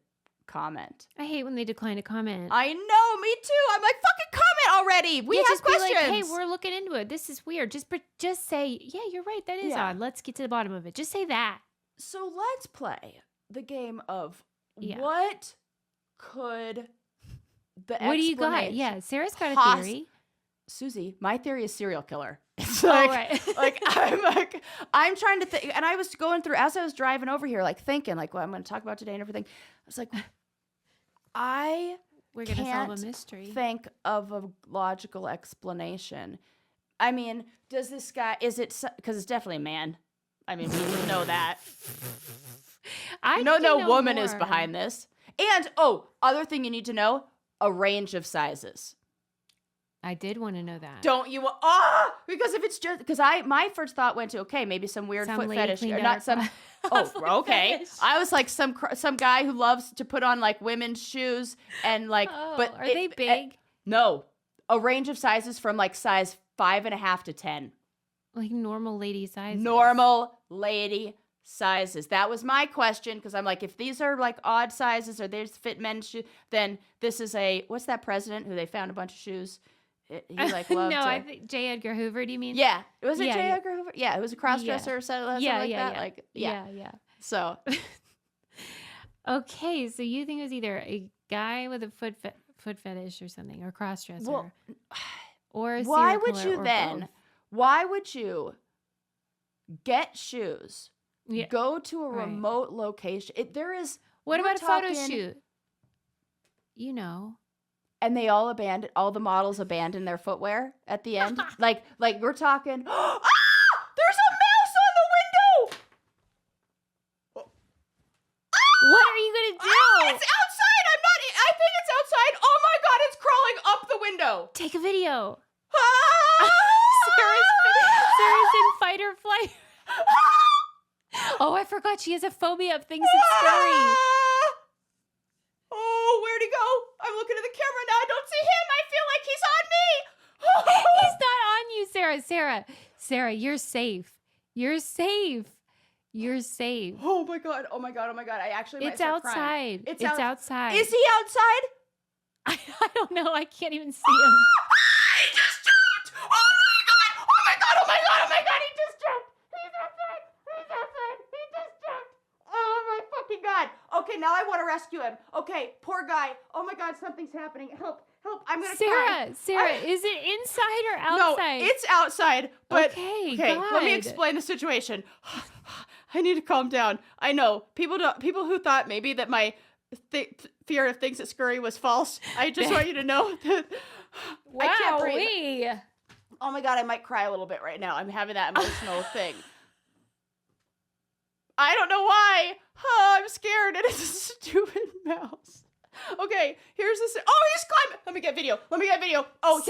comment. I hate when they decline to comment. I know, me too. I'm like, fucking comment already. We have questions. Be like, hey, we're looking into it. This is weird. Just say, yeah, you're right. That is odd. Let's get to the bottom of it. Just say that. So let's play the game of what could the what do you got? Yeah, Sarah's got a theory. Susie, my theory is serial killer. It's right. I'm trying to think, and I was going through as I was driving over here, like thinking, like what I'm going to talk about today and everything. I was like, we're going to solve a mystery. Think of a logical explanation. I mean, does this guy? Is it because it's definitely a man? I mean, we know that. No woman is behind this. And other thing you need to know: a range of sizes. I did want to know that. Don't you? Because if it's just because my first thought went to maybe some weird foot fetish or not some. Okay. I was like some guy who loves to put on like women's shoes and like. But are they big? No, a range of sizes from like size 5.5 to 10. Like normal lady sizes. Normal lady sizes. That was my question, because I'm like, if these are like odd sizes or they fit men's shoes, then this is what's that president who they found a bunch of shoes? He like loved. I think J. Edgar Hoover. Do you mean? Yeah, was it J. Edgar Hoover? Yeah, it was a cross-dresser or something like that. Like, yeah. So, okay, so you think it was either a guy with a foot fetish or something, or cross-dresser. Well, or a why serial would killer, you or then? both. Why would you get shoes? Yeah. Go to a Right. remote location. There is. What we're about a photo talking- shoot? You know. And they all the models abandon their footwear at the end. like we're talking. Ah! There's a mouse on the window. What are you gonna do? Ah, it's outside. I think it's outside. Oh my god, it's crawling up the window. Take a video. Ah! Sarah's in fight or flight. Oh, I forgot she has a phobia of things that's scary. Ah! Oh, where'd he go? I'm looking at the camera now. I don't see him. I feel like he's on me. He's not on you, Sarah. Sarah, you're safe. You're safe. You're safe. Oh my god. I actually might It's start crying. outside. It's outside. Is he outside? I don't know. I can't even see him. He just jumped! Oh my god! He just jumped! He's outside! He just jumped! Oh my fucking god! Okay, now I want to rescue him. Okay, poor guy. Oh my god, something's happening. Help! I'm gonna cry. Sarah, is it inside or outside? No, it's outside. But okay, let me explain the situation. I need to calm down. I know people who thought maybe that my fear of things that scurry was false. I just want you to know that I can't breathe. Oh my god, I might cry a little bit right now. I'm having that emotional thing. I don't know why. Oh, I'm scared, and it's a stupid mouse. Okay, here's the. Oh, he's climbing. Let me get video. Oh,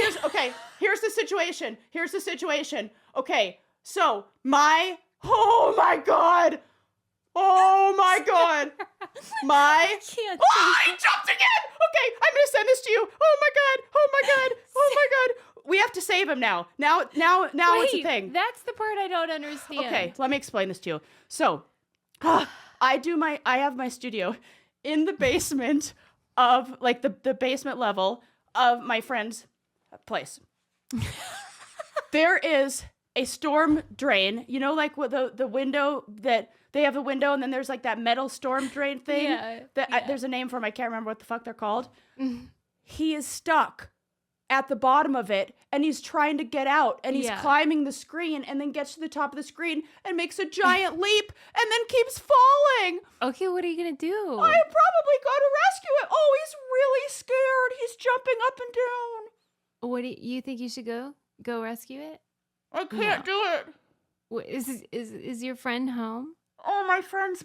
here's the situation. Okay, so oh my god. My. He jumped again. Okay, I'm gonna send this to you. Oh my god. We have to save him now. Now it's a thing. That's the part I don't understand. Okay, let me explain this to you. So, I have my studio in the basement of the basement level of my friend's place. There is a storm drain, like with the window that they have the window, and then there's like that metal storm drain thing. There's a name for them. I can't remember what the fuck they're called. He is stuck at the bottom of it, and he's trying to get out, and he's climbing the screen, and then gets to the top of the screen and makes a giant leap, and then keeps falling. Okay, what are you gonna do? I probably got to rescue him. Oh, he's really scared. He's jumping up and down. What do you think you should go rescue it? I can't do it. What, is your friend home? Oh, my friend's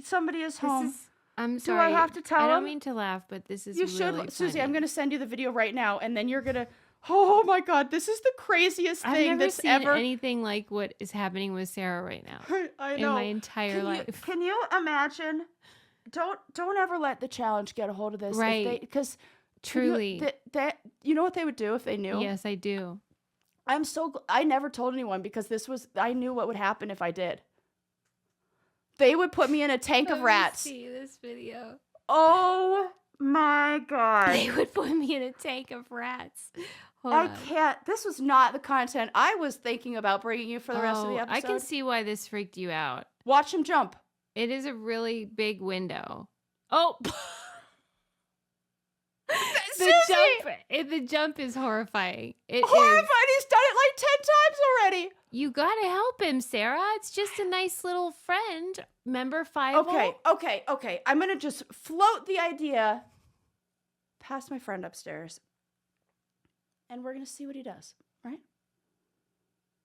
somebody is home. I'm sorry. Do I have to tell him? I don't mean to laugh, but this is really funny. Susie, I'm going to send you the video right now, and then you're going to... Oh, my God. This is the craziest thing that's ever... I've never seen anything like what is happening with Sarah right now. I know. In my entire life. Can you imagine? Don't ever let the challenge get a hold of this. Right. Because... Truly. You know what they would do if they knew? Yes, I do. I never told anyone because I knew what would happen if I did. They would put me in a tank of rats. See this video. Oh my god. They would put me in a tank of rats. I can't. This was not the content I was thinking about bringing you for the rest of the episode. I can see why this freaked you out. Watch him jump. It is a really big window. Oh. The jump is horrifying. Horrifying. He's done it like 10 times already. You gotta help him, Sarah. It's just a nice little friend. Member 5. Okay. I'm gonna just float the idea past my friend upstairs, and we're gonna see what he does. Right?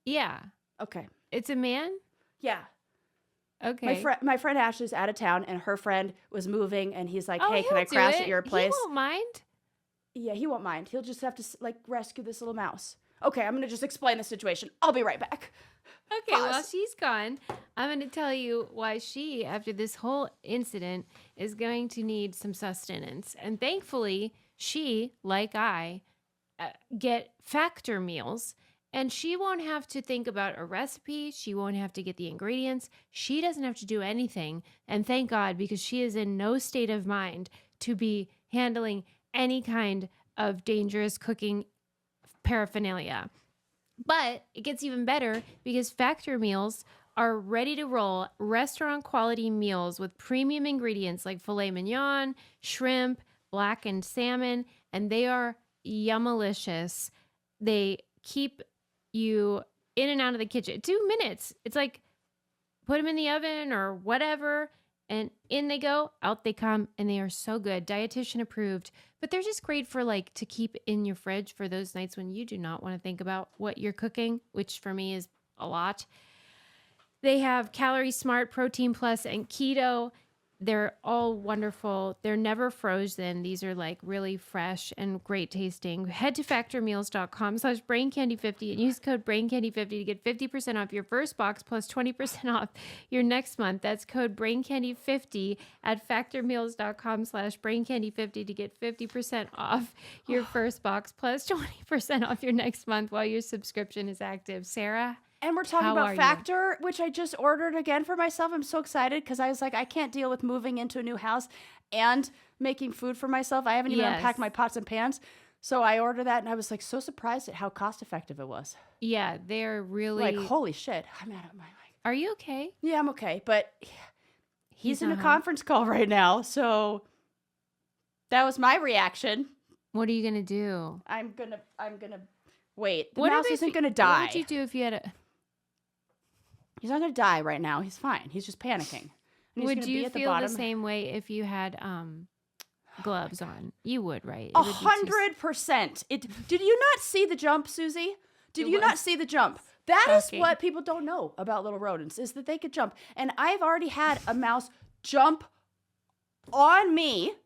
Yeah. Okay. It's a man? Yeah. Okay. My friend Ashley's out of town, and her friend was moving, and he's like, "Hey, can I do crash it. at your place?" He won't mind. Yeah, he won't mind. He'll just have to rescue this little mouse. Okay, I'm gonna just explain the situation. I'll be right back. Okay, while she's gone, I'm gonna tell you why she, after this whole incident, is going to need some sustenance. And thankfully, she, like I, get factor meals. And she won't have to think about a recipe. She won't have to get the ingredients. She doesn't have to do anything. And thank God, because she is in no state of mind to be handling any kind of dangerous cooking paraphernalia. But it gets even better because factor meals are ready to roll restaurant quality meals with premium ingredients like filet mignon, shrimp, blackened salmon, and they are yummalicious. They keep you in and out of the kitchen. 2 minutes. It's like put them in the oven or whatever, and in they go, out they come, and they are so good. Dietitian approved. But they're just great for like to keep in your fridge for those nights when you do not want to think about what you're cooking, which for me is a lot. They have Calorie Smart, Protein Plus, and Keto. They're all wonderful. They're never frozen. These are like really fresh and great tasting. Head to factormeals.com/braincandy50 and use code braincandy50 to get 50% off your first box plus 20% off your next month. That's code braincandy50 at factormeals.com/braincandy50 to get 50% off your first box plus 20% off your next month while your subscription is active. Sarah? And we're talking about Factor, which I just ordered again for myself. I'm so excited because I was like, I can't deal with moving into a new house and making food for myself. I haven't even unpacked my pots and pans. So I ordered that, and I was like so surprised at how cost effective it was. Yeah, they're really... Like, holy shit. I'm out of my mind. Are you okay? Yeah, I'm okay. But he's in a conference call right now. So that was my reaction. What are you going to do? I'm gonna wait. The mouse isn't going to die. What would you do if you had a... He's not going to die right now. He's fine. He's just panicking. Would you feel the same way if you had gloves on? You would, right? 100%. Did you not see the jump, Susie? Did you not see the jump? That is what people don't know about little rodents, is that they could jump. And I've already had a mouse jump on me.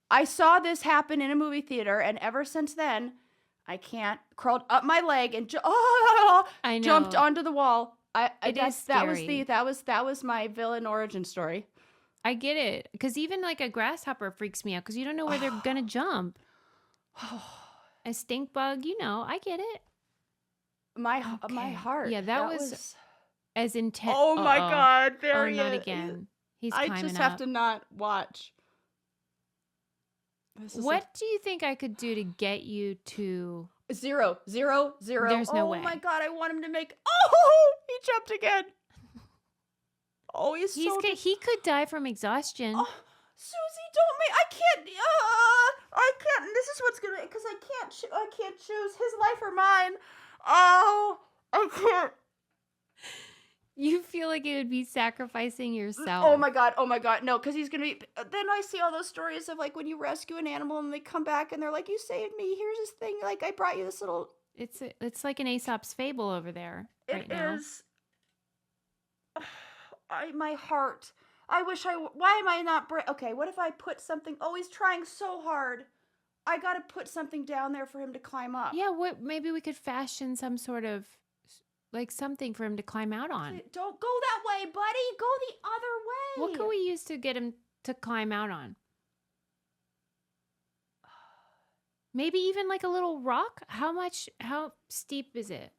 I saw this happen in a movie theater, and ever since then... I can't. Crawled up my leg and jumped onto the wall. That was my villain origin story. I get it, because even like a grasshopper freaks me out because you don't know where they're gonna jump. A stink bug, I get it. My heart. Yeah, that was as intense. Oh my God! There he is. Not again. He's climbing up. I just have to not watch. What do you think I could do to get you to 0, 0, 0? There's no way. Oh my God, I want him to make. Oh, he jumped again. Oh, he could die from exhaustion. Oh, Susie, don't make. I can't. This is what's gonna, because I can't choose his life or mine. Oh, I can't. You feel like it would be sacrificing yourself. Oh my God. No, because he's going to be... Then I see all those stories of like when you rescue an animal and they come back and they're like, you saved me. Here's this thing. Like I brought you this little... It's like an Aesop's fable over there right now. It is. My heart. Why am I not... Okay, what if I put something... Oh, he's trying so hard. I got to put something down there for him to climb up. Yeah, maybe we could fashion some sort of... like something for him to climb out on. Don't go that way, buddy. Go the other way. What can we use to get him to climb out on? Maybe even like a little rock? How steep is it?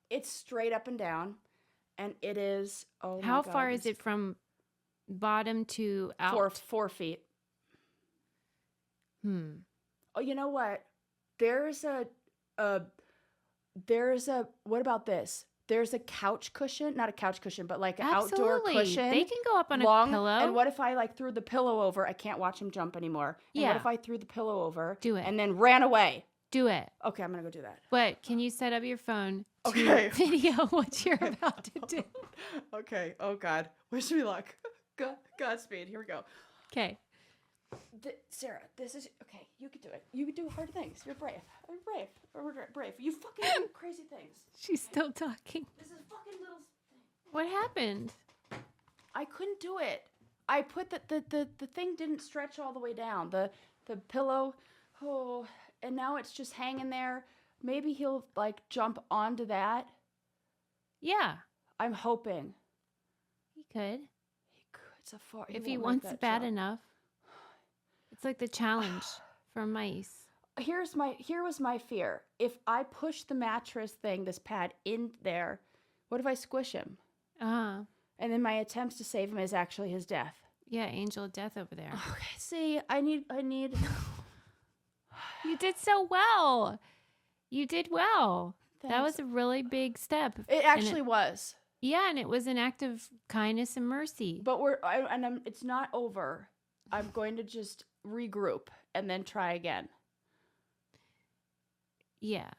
It's straight up and down. And it is, how far is it from bottom to out? 4 feet. Oh, you know what? What about this? There's a couch cushion, not a couch cushion, but like an outdoor cushion. They can go up on a pillow. And what if I like threw the pillow over? I can't watch him jump anymore. And what if I threw the pillow over? Do it. And then ran away? Do it. Okay, I'm going to go do that. But can you set up your phone to video what you're about to do? Okay. Oh, God. Wish me luck. Godspeed. Here we go. Okay. Sarah, this is... Okay, you can do it. You can do hard things. You're brave. I'm brave. We're brave. You fucking do crazy things. She's still talking. This is fucking little thing. What happened? I couldn't do it. I put the thing didn't stretch all the way down. The pillow... Oh... And now it's just hanging there. Maybe he'll, like, jump onto that. Yeah. I'm hoping. He could. It's a far... If he wants it bad enough. It's like the challenge for mice. Here was my fear. If I push the mattress thing, this pad, in there, what if I squish him? Uh-huh. And then my attempts to save him is actually his death. Yeah, angel of death over there. Okay, see, I need... You did so well. You did well. That was a really big step. It actually was. Yeah, and it was an act of kindness and mercy. But it's not over. I'm going to just regroup and then try again. Yeah.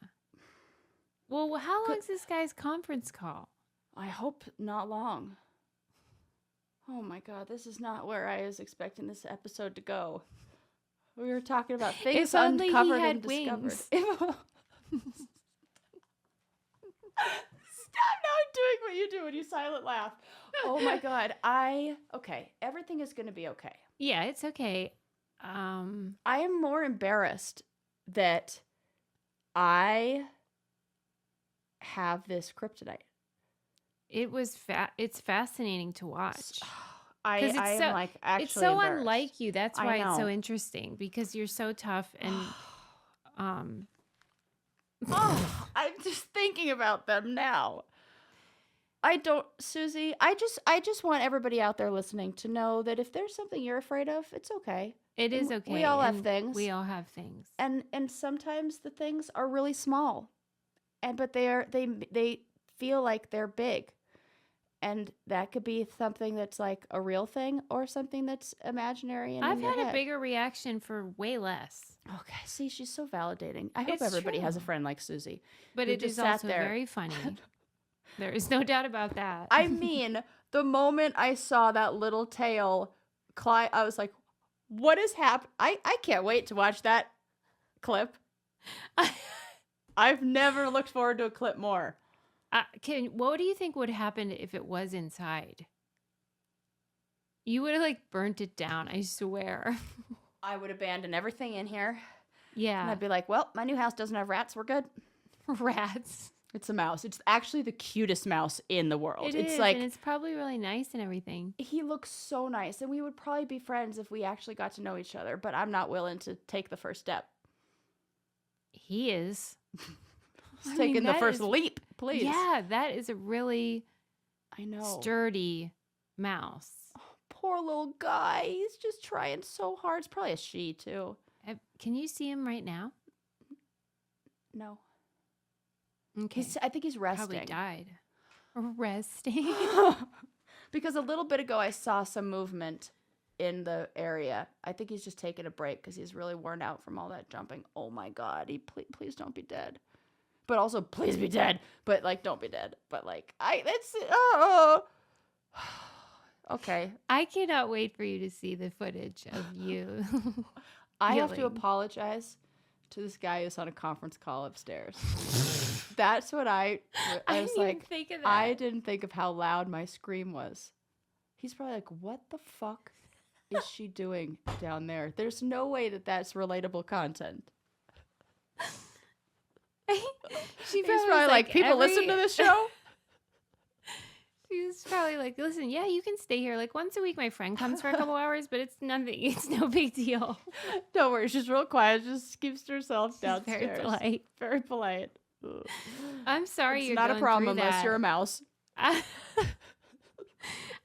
Well, how long is this guy's conference call? I hope not long. Oh my God, this is not where I was expecting this episode to go. We were talking about things uncovered and discovered. Stop now doing what you do when you silent laugh. Oh my God. Okay. Everything is going to be okay. Yeah, it's okay. I am more embarrassed that I have this kryptonite. It's fascinating to watch. I am like actually it's so embarrassed. unlike you. That's why it's so interesting, because you're so tough and I'm just thinking about them now. Susie, I just want everybody out there listening to know that if there's something you're afraid of, it's okay. It is okay. We all have things. We all have things. And sometimes the things are really small. But they feel like they're big. And that could be something that's like a real thing or something that's imaginary. And I've had a bigger reaction for way less. Okay, see, she's so validating. I hope everybody has a friend like Susie. But it is also very funny. There is no doubt about that. I mean, the moment I saw that little tail, I was like, what is happening? I can't wait to watch that clip. I've never looked forward to a clip more. What do you think would happen if it was inside? You would have like burnt it down, I swear. I would abandon everything in here. Yeah. And I'd be like, well, my new house doesn't have rats. We're good. Rats. It's a mouse. It's actually the cutest mouse in the world. It's like, and it's probably really nice and everything. He looks so nice. And we would probably be friends if we actually got to know each other. But I'm not willing to take the first step. He is. He's taking the first leap, please. Yeah, that is a really sturdy mouse. Oh, poor little guy. He's just trying so hard. It's probably a she, too. Can you see him right now? No. Okay. I think he's resting. Probably died. Resting. Because a little bit ago, I saw some movement in the area. I think he's just taking a break because he's really worn out from all that jumping. Oh my God. Please don't be dead. But also, please be dead. But like, don't be dead. But like, okay. I cannot wait for you to see the footage of you. I have to apologize to this guy who's on a conference call upstairs. That's what I was like. Think of that. I didn't think of how loud my scream was. He's probably like, what the fuck is she doing down there? There's no way that that's relatable content. He's probably like, people listen to this show? She's probably like, listen, yeah, you can stay here. Like once a week, my friend comes for a couple hours, but it's nothing. It's no big deal. Don't worry. She's real quiet. Just keeps herself downstairs. Very polite. Very polite. Ugh. I'm sorry. It's not a problem unless you're a mouse.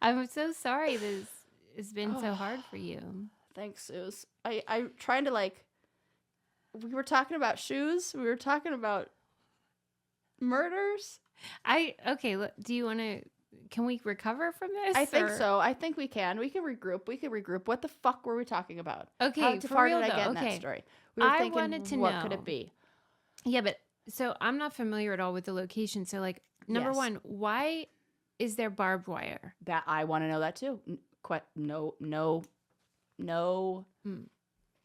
I'm so sorry this has been so hard for you. Thanks, Suze. I'm trying to like, we were talking about shoes. We were talking about murders. Okay. Do you want to, can we recover from this? I think so. I think we can. We can regroup. What the fuck were we talking about? Okay. How far did I get in that story? We were thinking, wanted to know. What could it be? Yeah, but so I'm not familiar at all with the location. So like, number one, why is there barbed wire? That I want to know that too. No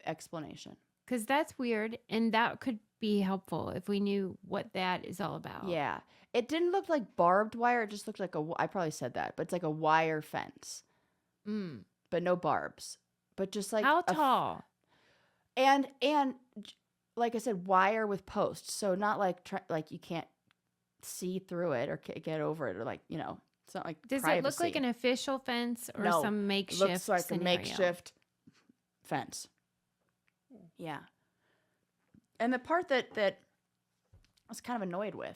explanation. Because that's weird, and that could be helpful if we knew what that is all about. Yeah. It didn't look like barbed wire. It just looked like I probably said that, but it's like a wire fence. But no barbs. But just like how tall? And like I said, wire with posts. So not like you can't see through it or get over it or like, it's not like Does privacy. It look like an official fence or some makeshift? It looks like a makeshift fence. Yeah. And the part that I was kind of annoyed with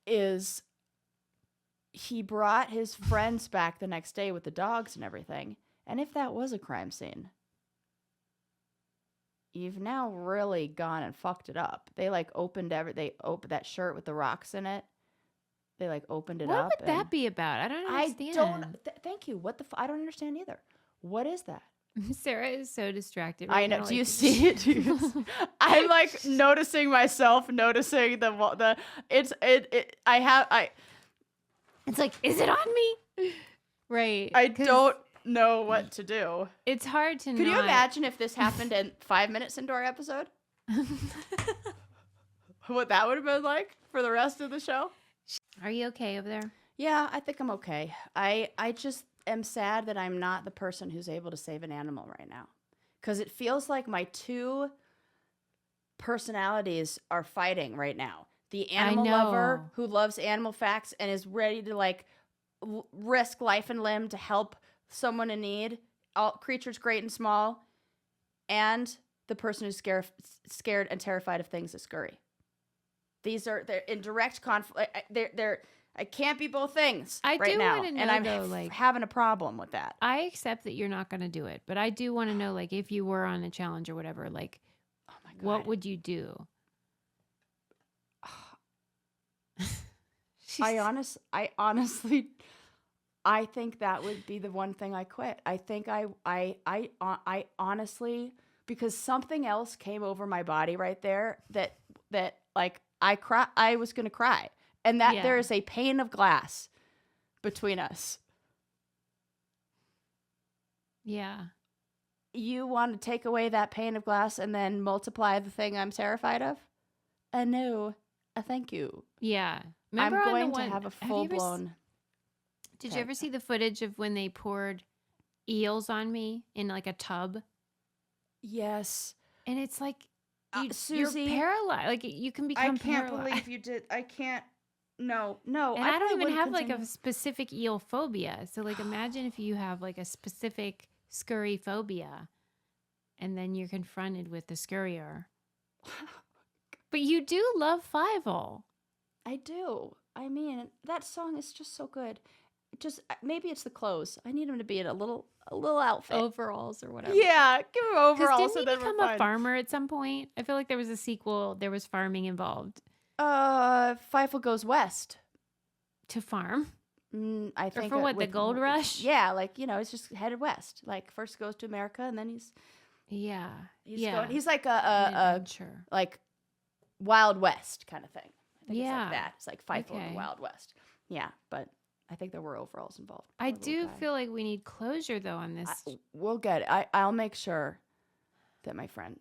is he brought his friends back the next day with the dogs and everything. And if that was a crime scene, you've now really gone and fucked it up. They like they opened that shirt with the rocks in it. They like opened it what up. What would that be about? I don't understand. Thank you. I don't understand either. What is that? Sarah is so distracted. Right, I know. Do you see it? I'm like noticing myself, noticing the. It's it. It's like, is it on me? Right. I don't know what to do. It's hard to. Could you imagine if this happened in 5 minutes into our episode? What that would have been like for the rest of the show? Are you okay over there? Yeah, I think I'm okay. I just am sad that I'm not the person who's able to save an animal right now. Because it feels like my two personalities are fighting right now. The animal lover who loves animal facts and is ready to like risk life and limb to help someone in need, all creatures great and small, and the person who's scared and terrified of things that scurry. They're in direct conflict. I can't be both things right now, and I'm having a problem with that. I accept that you're not going to do it, but I do want to know, like, if you were on a challenge or whatever, like, oh my God, what would you do? I honestly, I think that would be the one thing I quit. I think I honestly, because something else came over my body right there that like I was going to cry. And that there is a pane of glass between us. Yeah. You want to take away that pane of glass and then multiply the thing I'm terrified of? No. Thank you. Yeah. Remember I'm going to have a full-blown... Did you ever see the footage of when they poured eels on me in like a tub? Yes. And it's like, Susie, you're paralyzed. Like, you can become paralyzed. I can't believe you did. I can't... No. And I don't even have like a specific eel phobia. So like imagine if you have like a specific scurry phobia and then you're confronted with the scurrier. But you do love Fievel. I do. I mean, that song is just so good. Maybe it's the clothes. I need him to be in a little outfit. Overalls or whatever. Yeah, give him overalls. Didn't he become a farmer at some point? I feel like there was a sequel. There was farming involved. Fievel goes west to farm. I think. Or for what, the gold rush? Yeah, like he's just headed west. Like first goes to America, and then he's he's like a like Wild West kind of thing. I think it's like that. It's like Fievel in the Wild West. Yeah, but I think there were overalls involved. I do feel like we need closure though on this. We'll get it. I'll make sure that my friend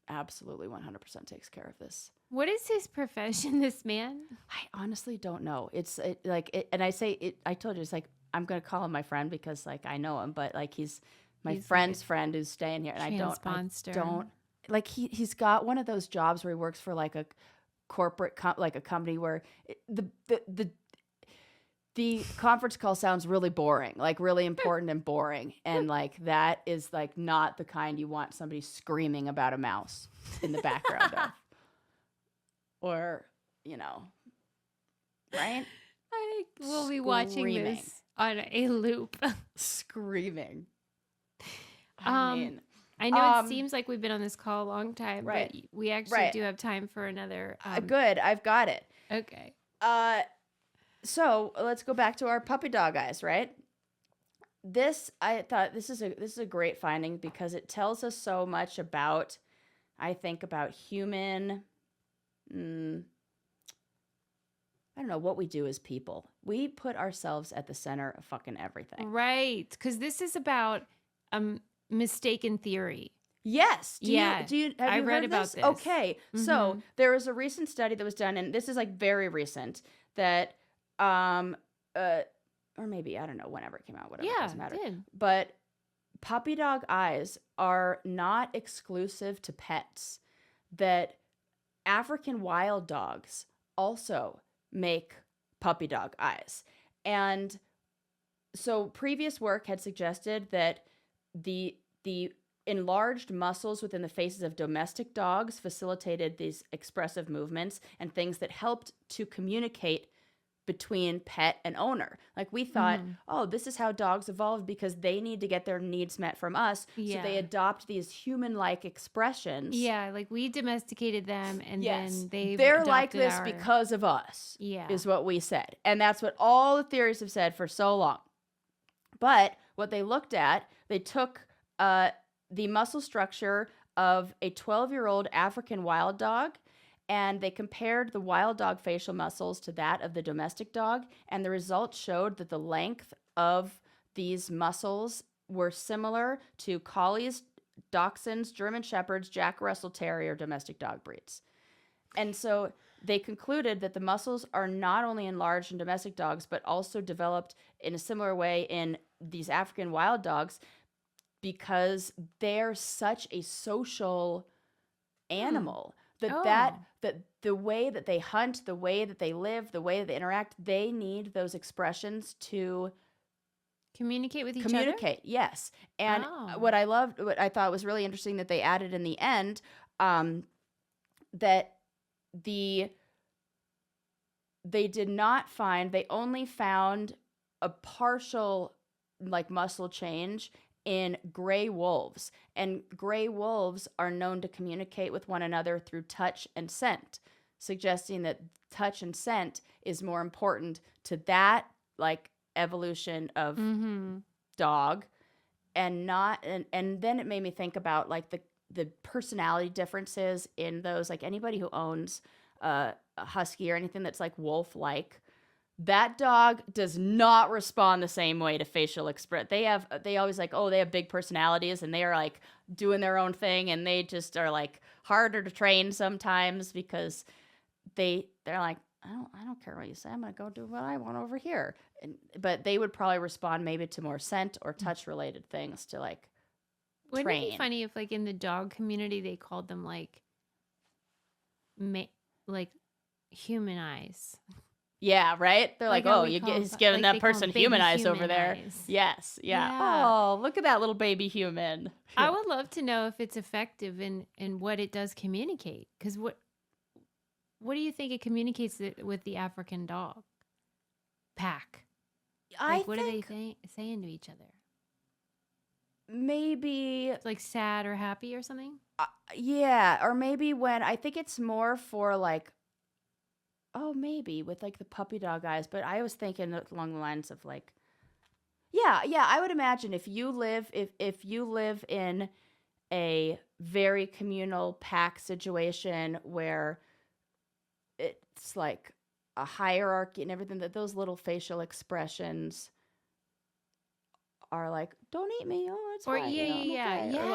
absolutely 100% takes care of this. What is his profession, this man? I honestly don't know. And I say it. I told you, it's like I'm gonna call him my friend because like I know him, but like he's my friend's friend who's staying here, and I don't like he's got one of those jobs where he works for like a corporate like a company where the conference call sounds really boring, like really important and boring, and like that is like not the kind you want somebody screaming about a mouse in the background of. Or, right? I will be watching this on a loop. Screaming. I know it seems like we've been on this call a long time, right, but we actually do have time for another. Good, I've got it. Okay. So let's go back to our puppy dog eyes, right? I thought this is a great finding because it tells us so much about human... I don't know what we do as people. We put ourselves at the center of fucking everything. Right. Because this is about mistaken theory. Yes. Have you read about this? Okay. Mm-hmm. So there was a recent study that was done, and this is like very recent, that or maybe, I don't know, whenever it came out, whatever, it doesn't matter. It did. But puppy dog eyes are not exclusive to pets. That African wild dogs also make puppy dog eyes. And so previous work had suggested that the enlarged muscles within the faces of domestic dogs facilitated these expressive movements and things that helped to communicate between pet and owner. Like we thought, oh, this is how dogs evolved because they need to get their needs met from us. So they adopt these human-like expressions. Yeah, like we domesticated them and then they're like this because of us. Yeah. Is what we said. And that's what all the theories have said for so long. But what they looked at, they took the muscle structure of a 12-year-old African wild dog, and they compared the wild dog facial muscles to that of the domestic dog, and the results showed that the length of these muscles were similar to collies, dachshunds, German shepherds, Jack Russell Terrier domestic dog breeds. And so they concluded that the muscles are not only enlarged in domestic dogs, but also developed in a similar way in these African wild dogs because they're such a social animal. That the way that they hunt, the way that they live, the way that they interact, they need those expressions to communicate with each other. Yes. And what I thought was really interesting that they added in the end, that they only found a partial like muscle change in gray wolves, and gray wolves are known to communicate with one another through touch and scent, suggesting that touch and scent is more important to that like evolution of dog, and not and then it made me think about like the personality differences in those, like anybody who owns a husky or anything that's like wolf like. That dog does not respond the same way to facial expression. They always like, oh, they have big personalities and they are like doing their own thing, and they just are like harder to train sometimes because they're like, I don't care what you say. I'm gonna go do what I want over here. But they would probably respond maybe to more scent or touch related things to like train. Wouldn't it be funny if like in the dog community they called them like human eyes? Yeah, right? They're like, oh, he's giving that person human eyes over there. Eyes. Yes, yeah. Oh, look at that little baby human. I would love to know if it's effective in what it does communicate. Because what do you think it communicates with the African dog pack? Like, what are they saying to each other? Maybe it's like sad or happy or something? Yeah, or maybe when, I think it's more for like, oh, maybe with like the puppy dog eyes, but I was thinking along the lines of like, yeah, I would imagine if you live in a very communal pack situation where it's like a hierarchy and everything, that those little facial expressions are like, don't eat me, oh, it's fine. Yeah. Or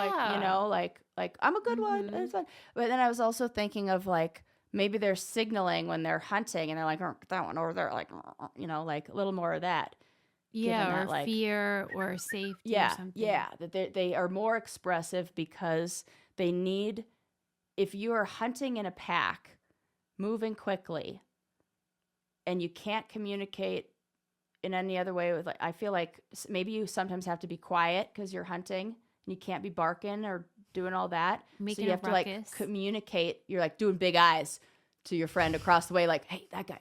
like I'm a good one, it's fine. But then I was also thinking of like, maybe they're signaling when they're hunting and they're like, oh, that one over there, like, like a little more of that. Yeah, or that, like, fear or safety or something. Yeah, that they are more expressive because they need, if you are hunting in a pack, moving quickly, and you can't communicate in any other way with, like, I feel like maybe you sometimes have to be quiet because you're hunting and you can't be barking or doing all that. Making so you have to like communicate. You're like doing big eyes to your friend across the way, like, hey, that guy,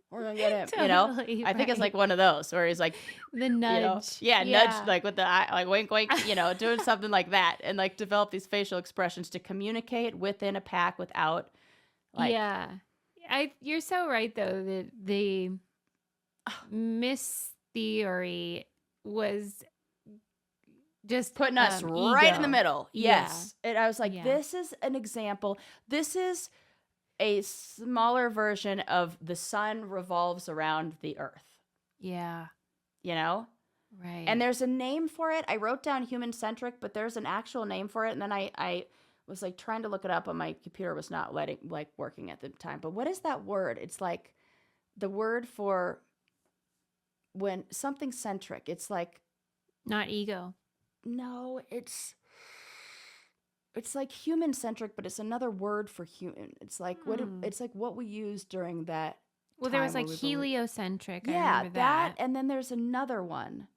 we're gonna get him. Totally, I think it's like one of those where he's like the nudge. Nudge, like with the eye, like wink wink, doing something like that, and like develop these facial expressions to communicate within a pack without like. Yeah, you're so right though, that the Miss Theory was just putting us right in the middle. Yes. Yeah. And I was like, this is an example. This is a smaller version of the sun revolves around the earth. Yeah. Right. And there's a name for it. I wrote down human centric, but there's an actual name for it. And then I was like trying to look it up, and my computer was not working at the time. But what is that word? It's like the word for when something's centric. It's like not ego. No, it's like human centric, but it's another word for human. It's like what we used during that. Well, there was like heliocentric. Yeah, I remember that. And then there's another one.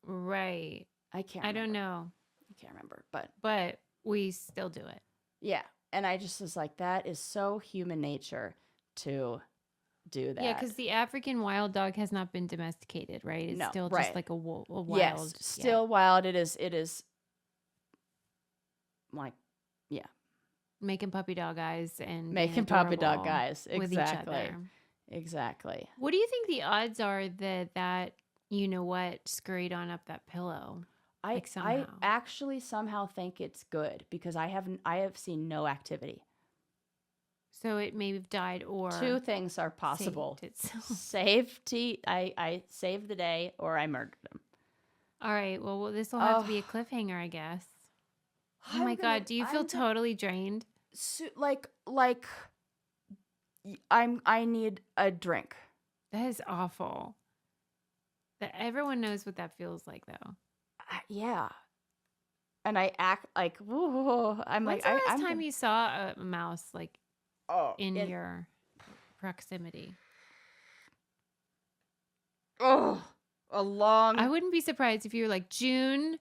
Right. I can't. I don't know. I can't remember, but we still do it. Yeah, and I just was like, that is so human nature to do that. Yeah, because the African wild dog has not been domesticated, right? It's still just like a wild. Yes, still wild. It is like, yeah. Making puppy dog eyes and making puppy dog eyes. With each other. Exactly. What do you think the odds are that you know what scurried on up that pillow? I actually somehow think it's good because I have seen no activity. So it may have died or two things are possible. Safety. I saved the day or I murdered him. All right. Well, this will have to be a cliffhanger, I guess. Oh my God. Do you feel totally drained? I need a drink. That is awful. That everyone knows what that feels like, though. Yeah. And I act like, whoa. When's the last time you saw a mouse like in your proximity? Oh, a long. I wouldn't be surprised if you were like June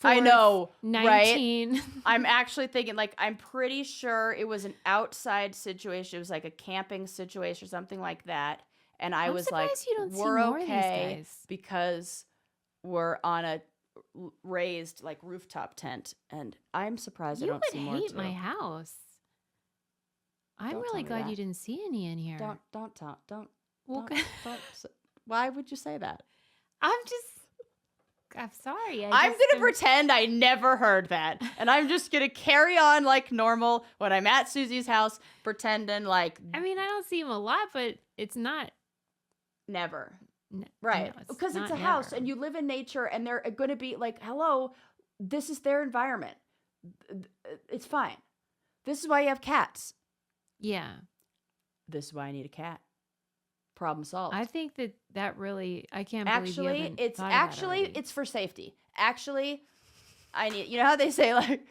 4th, I know, 19. Right? I'm actually thinking, like, I'm pretty sure it was an outside situation. It was like a camping situation or something like that. And I was like, we're okay because we're on a raised like rooftop tent. And I'm surprised I don't see more. You would hate my house. I'm really glad you didn't see any in here. Don't. Why would you say that? I'm sorry. I'm going to pretend I never heard that. And I'm just going to carry on like normal when I'm at Susie's house, pretending like... I mean, I don't see him a lot, but it's not... Never. Right. Because it's a house and you live in nature and they're going to be like, hello, this is their environment. It's fine. This is why you have cats. Yeah. This is why I need a cat. Problem solved. I think that really, I can't believe you haven't it's thought actually about it it's for safety. Actually, I need, you know how they say like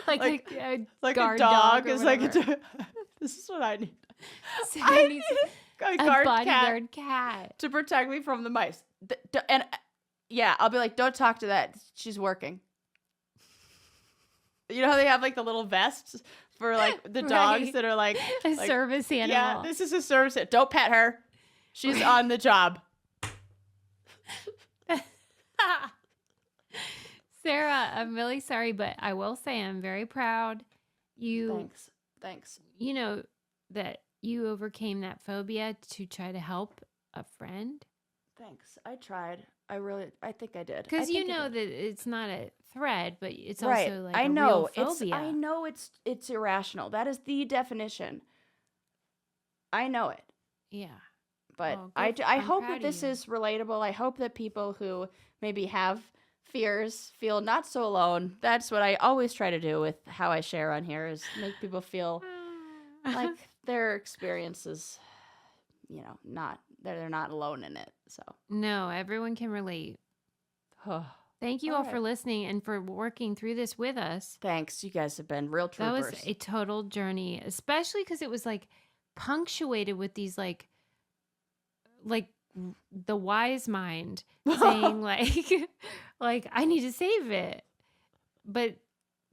a a dog is like this is what I need. So I need a bodyguard cat to protect me from the mice. And yeah, I'll be like, don't talk to that. She's working. You know how they have like the little vests for like the dogs that are like a service animal. Yeah, this is a service. Don't pet her. She's on the job. Sarah, I'm really sorry, but I will say I'm very proud. Thanks. You know that you overcame that phobia to try to help a friend. Thanks. I tried. I think I did. Because you know that it's not a threat, but it's right. also like I know. Real phobia. I know it's irrational. That is the definition. I know it. Yeah. But I hope that this is relatable. I hope that people who maybe have fears feel not so alone. That's what I always try to do with how I share on here is make people feel like their experiences, you know, they're not alone in it. So no, everyone can relate. Thank you all for listening and for working through this with us. Thanks. You guys have been real troopers. That was a total journey, especially because it was like punctuated with these like the wise mind saying like I need to save it. But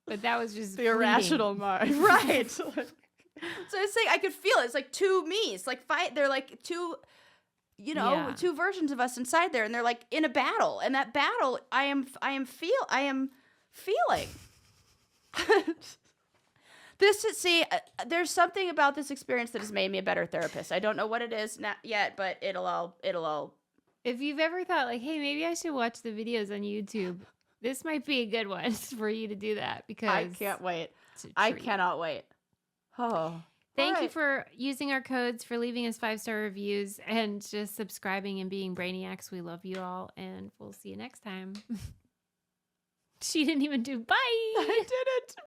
that was just the irrational mind. Right. So it's like I could feel it. It's like two me's like fight. They're like two, you know, two versions of us inside there, and they're like in a battle. And that battle, I am feeling. There's something about this experience that has made me a better therapist. I don't know what it is not yet, but it'll all. If you've ever thought like, hey, maybe I should watch the videos on YouTube, this might be a good one for you to do that because I can't wait. I cannot wait. Oh. Thank you for using our codes, for leaving us 5-star reviews, and just subscribing and being brainiacs. We love you all, and we'll see you next time. She didn't even do bye. I didn't.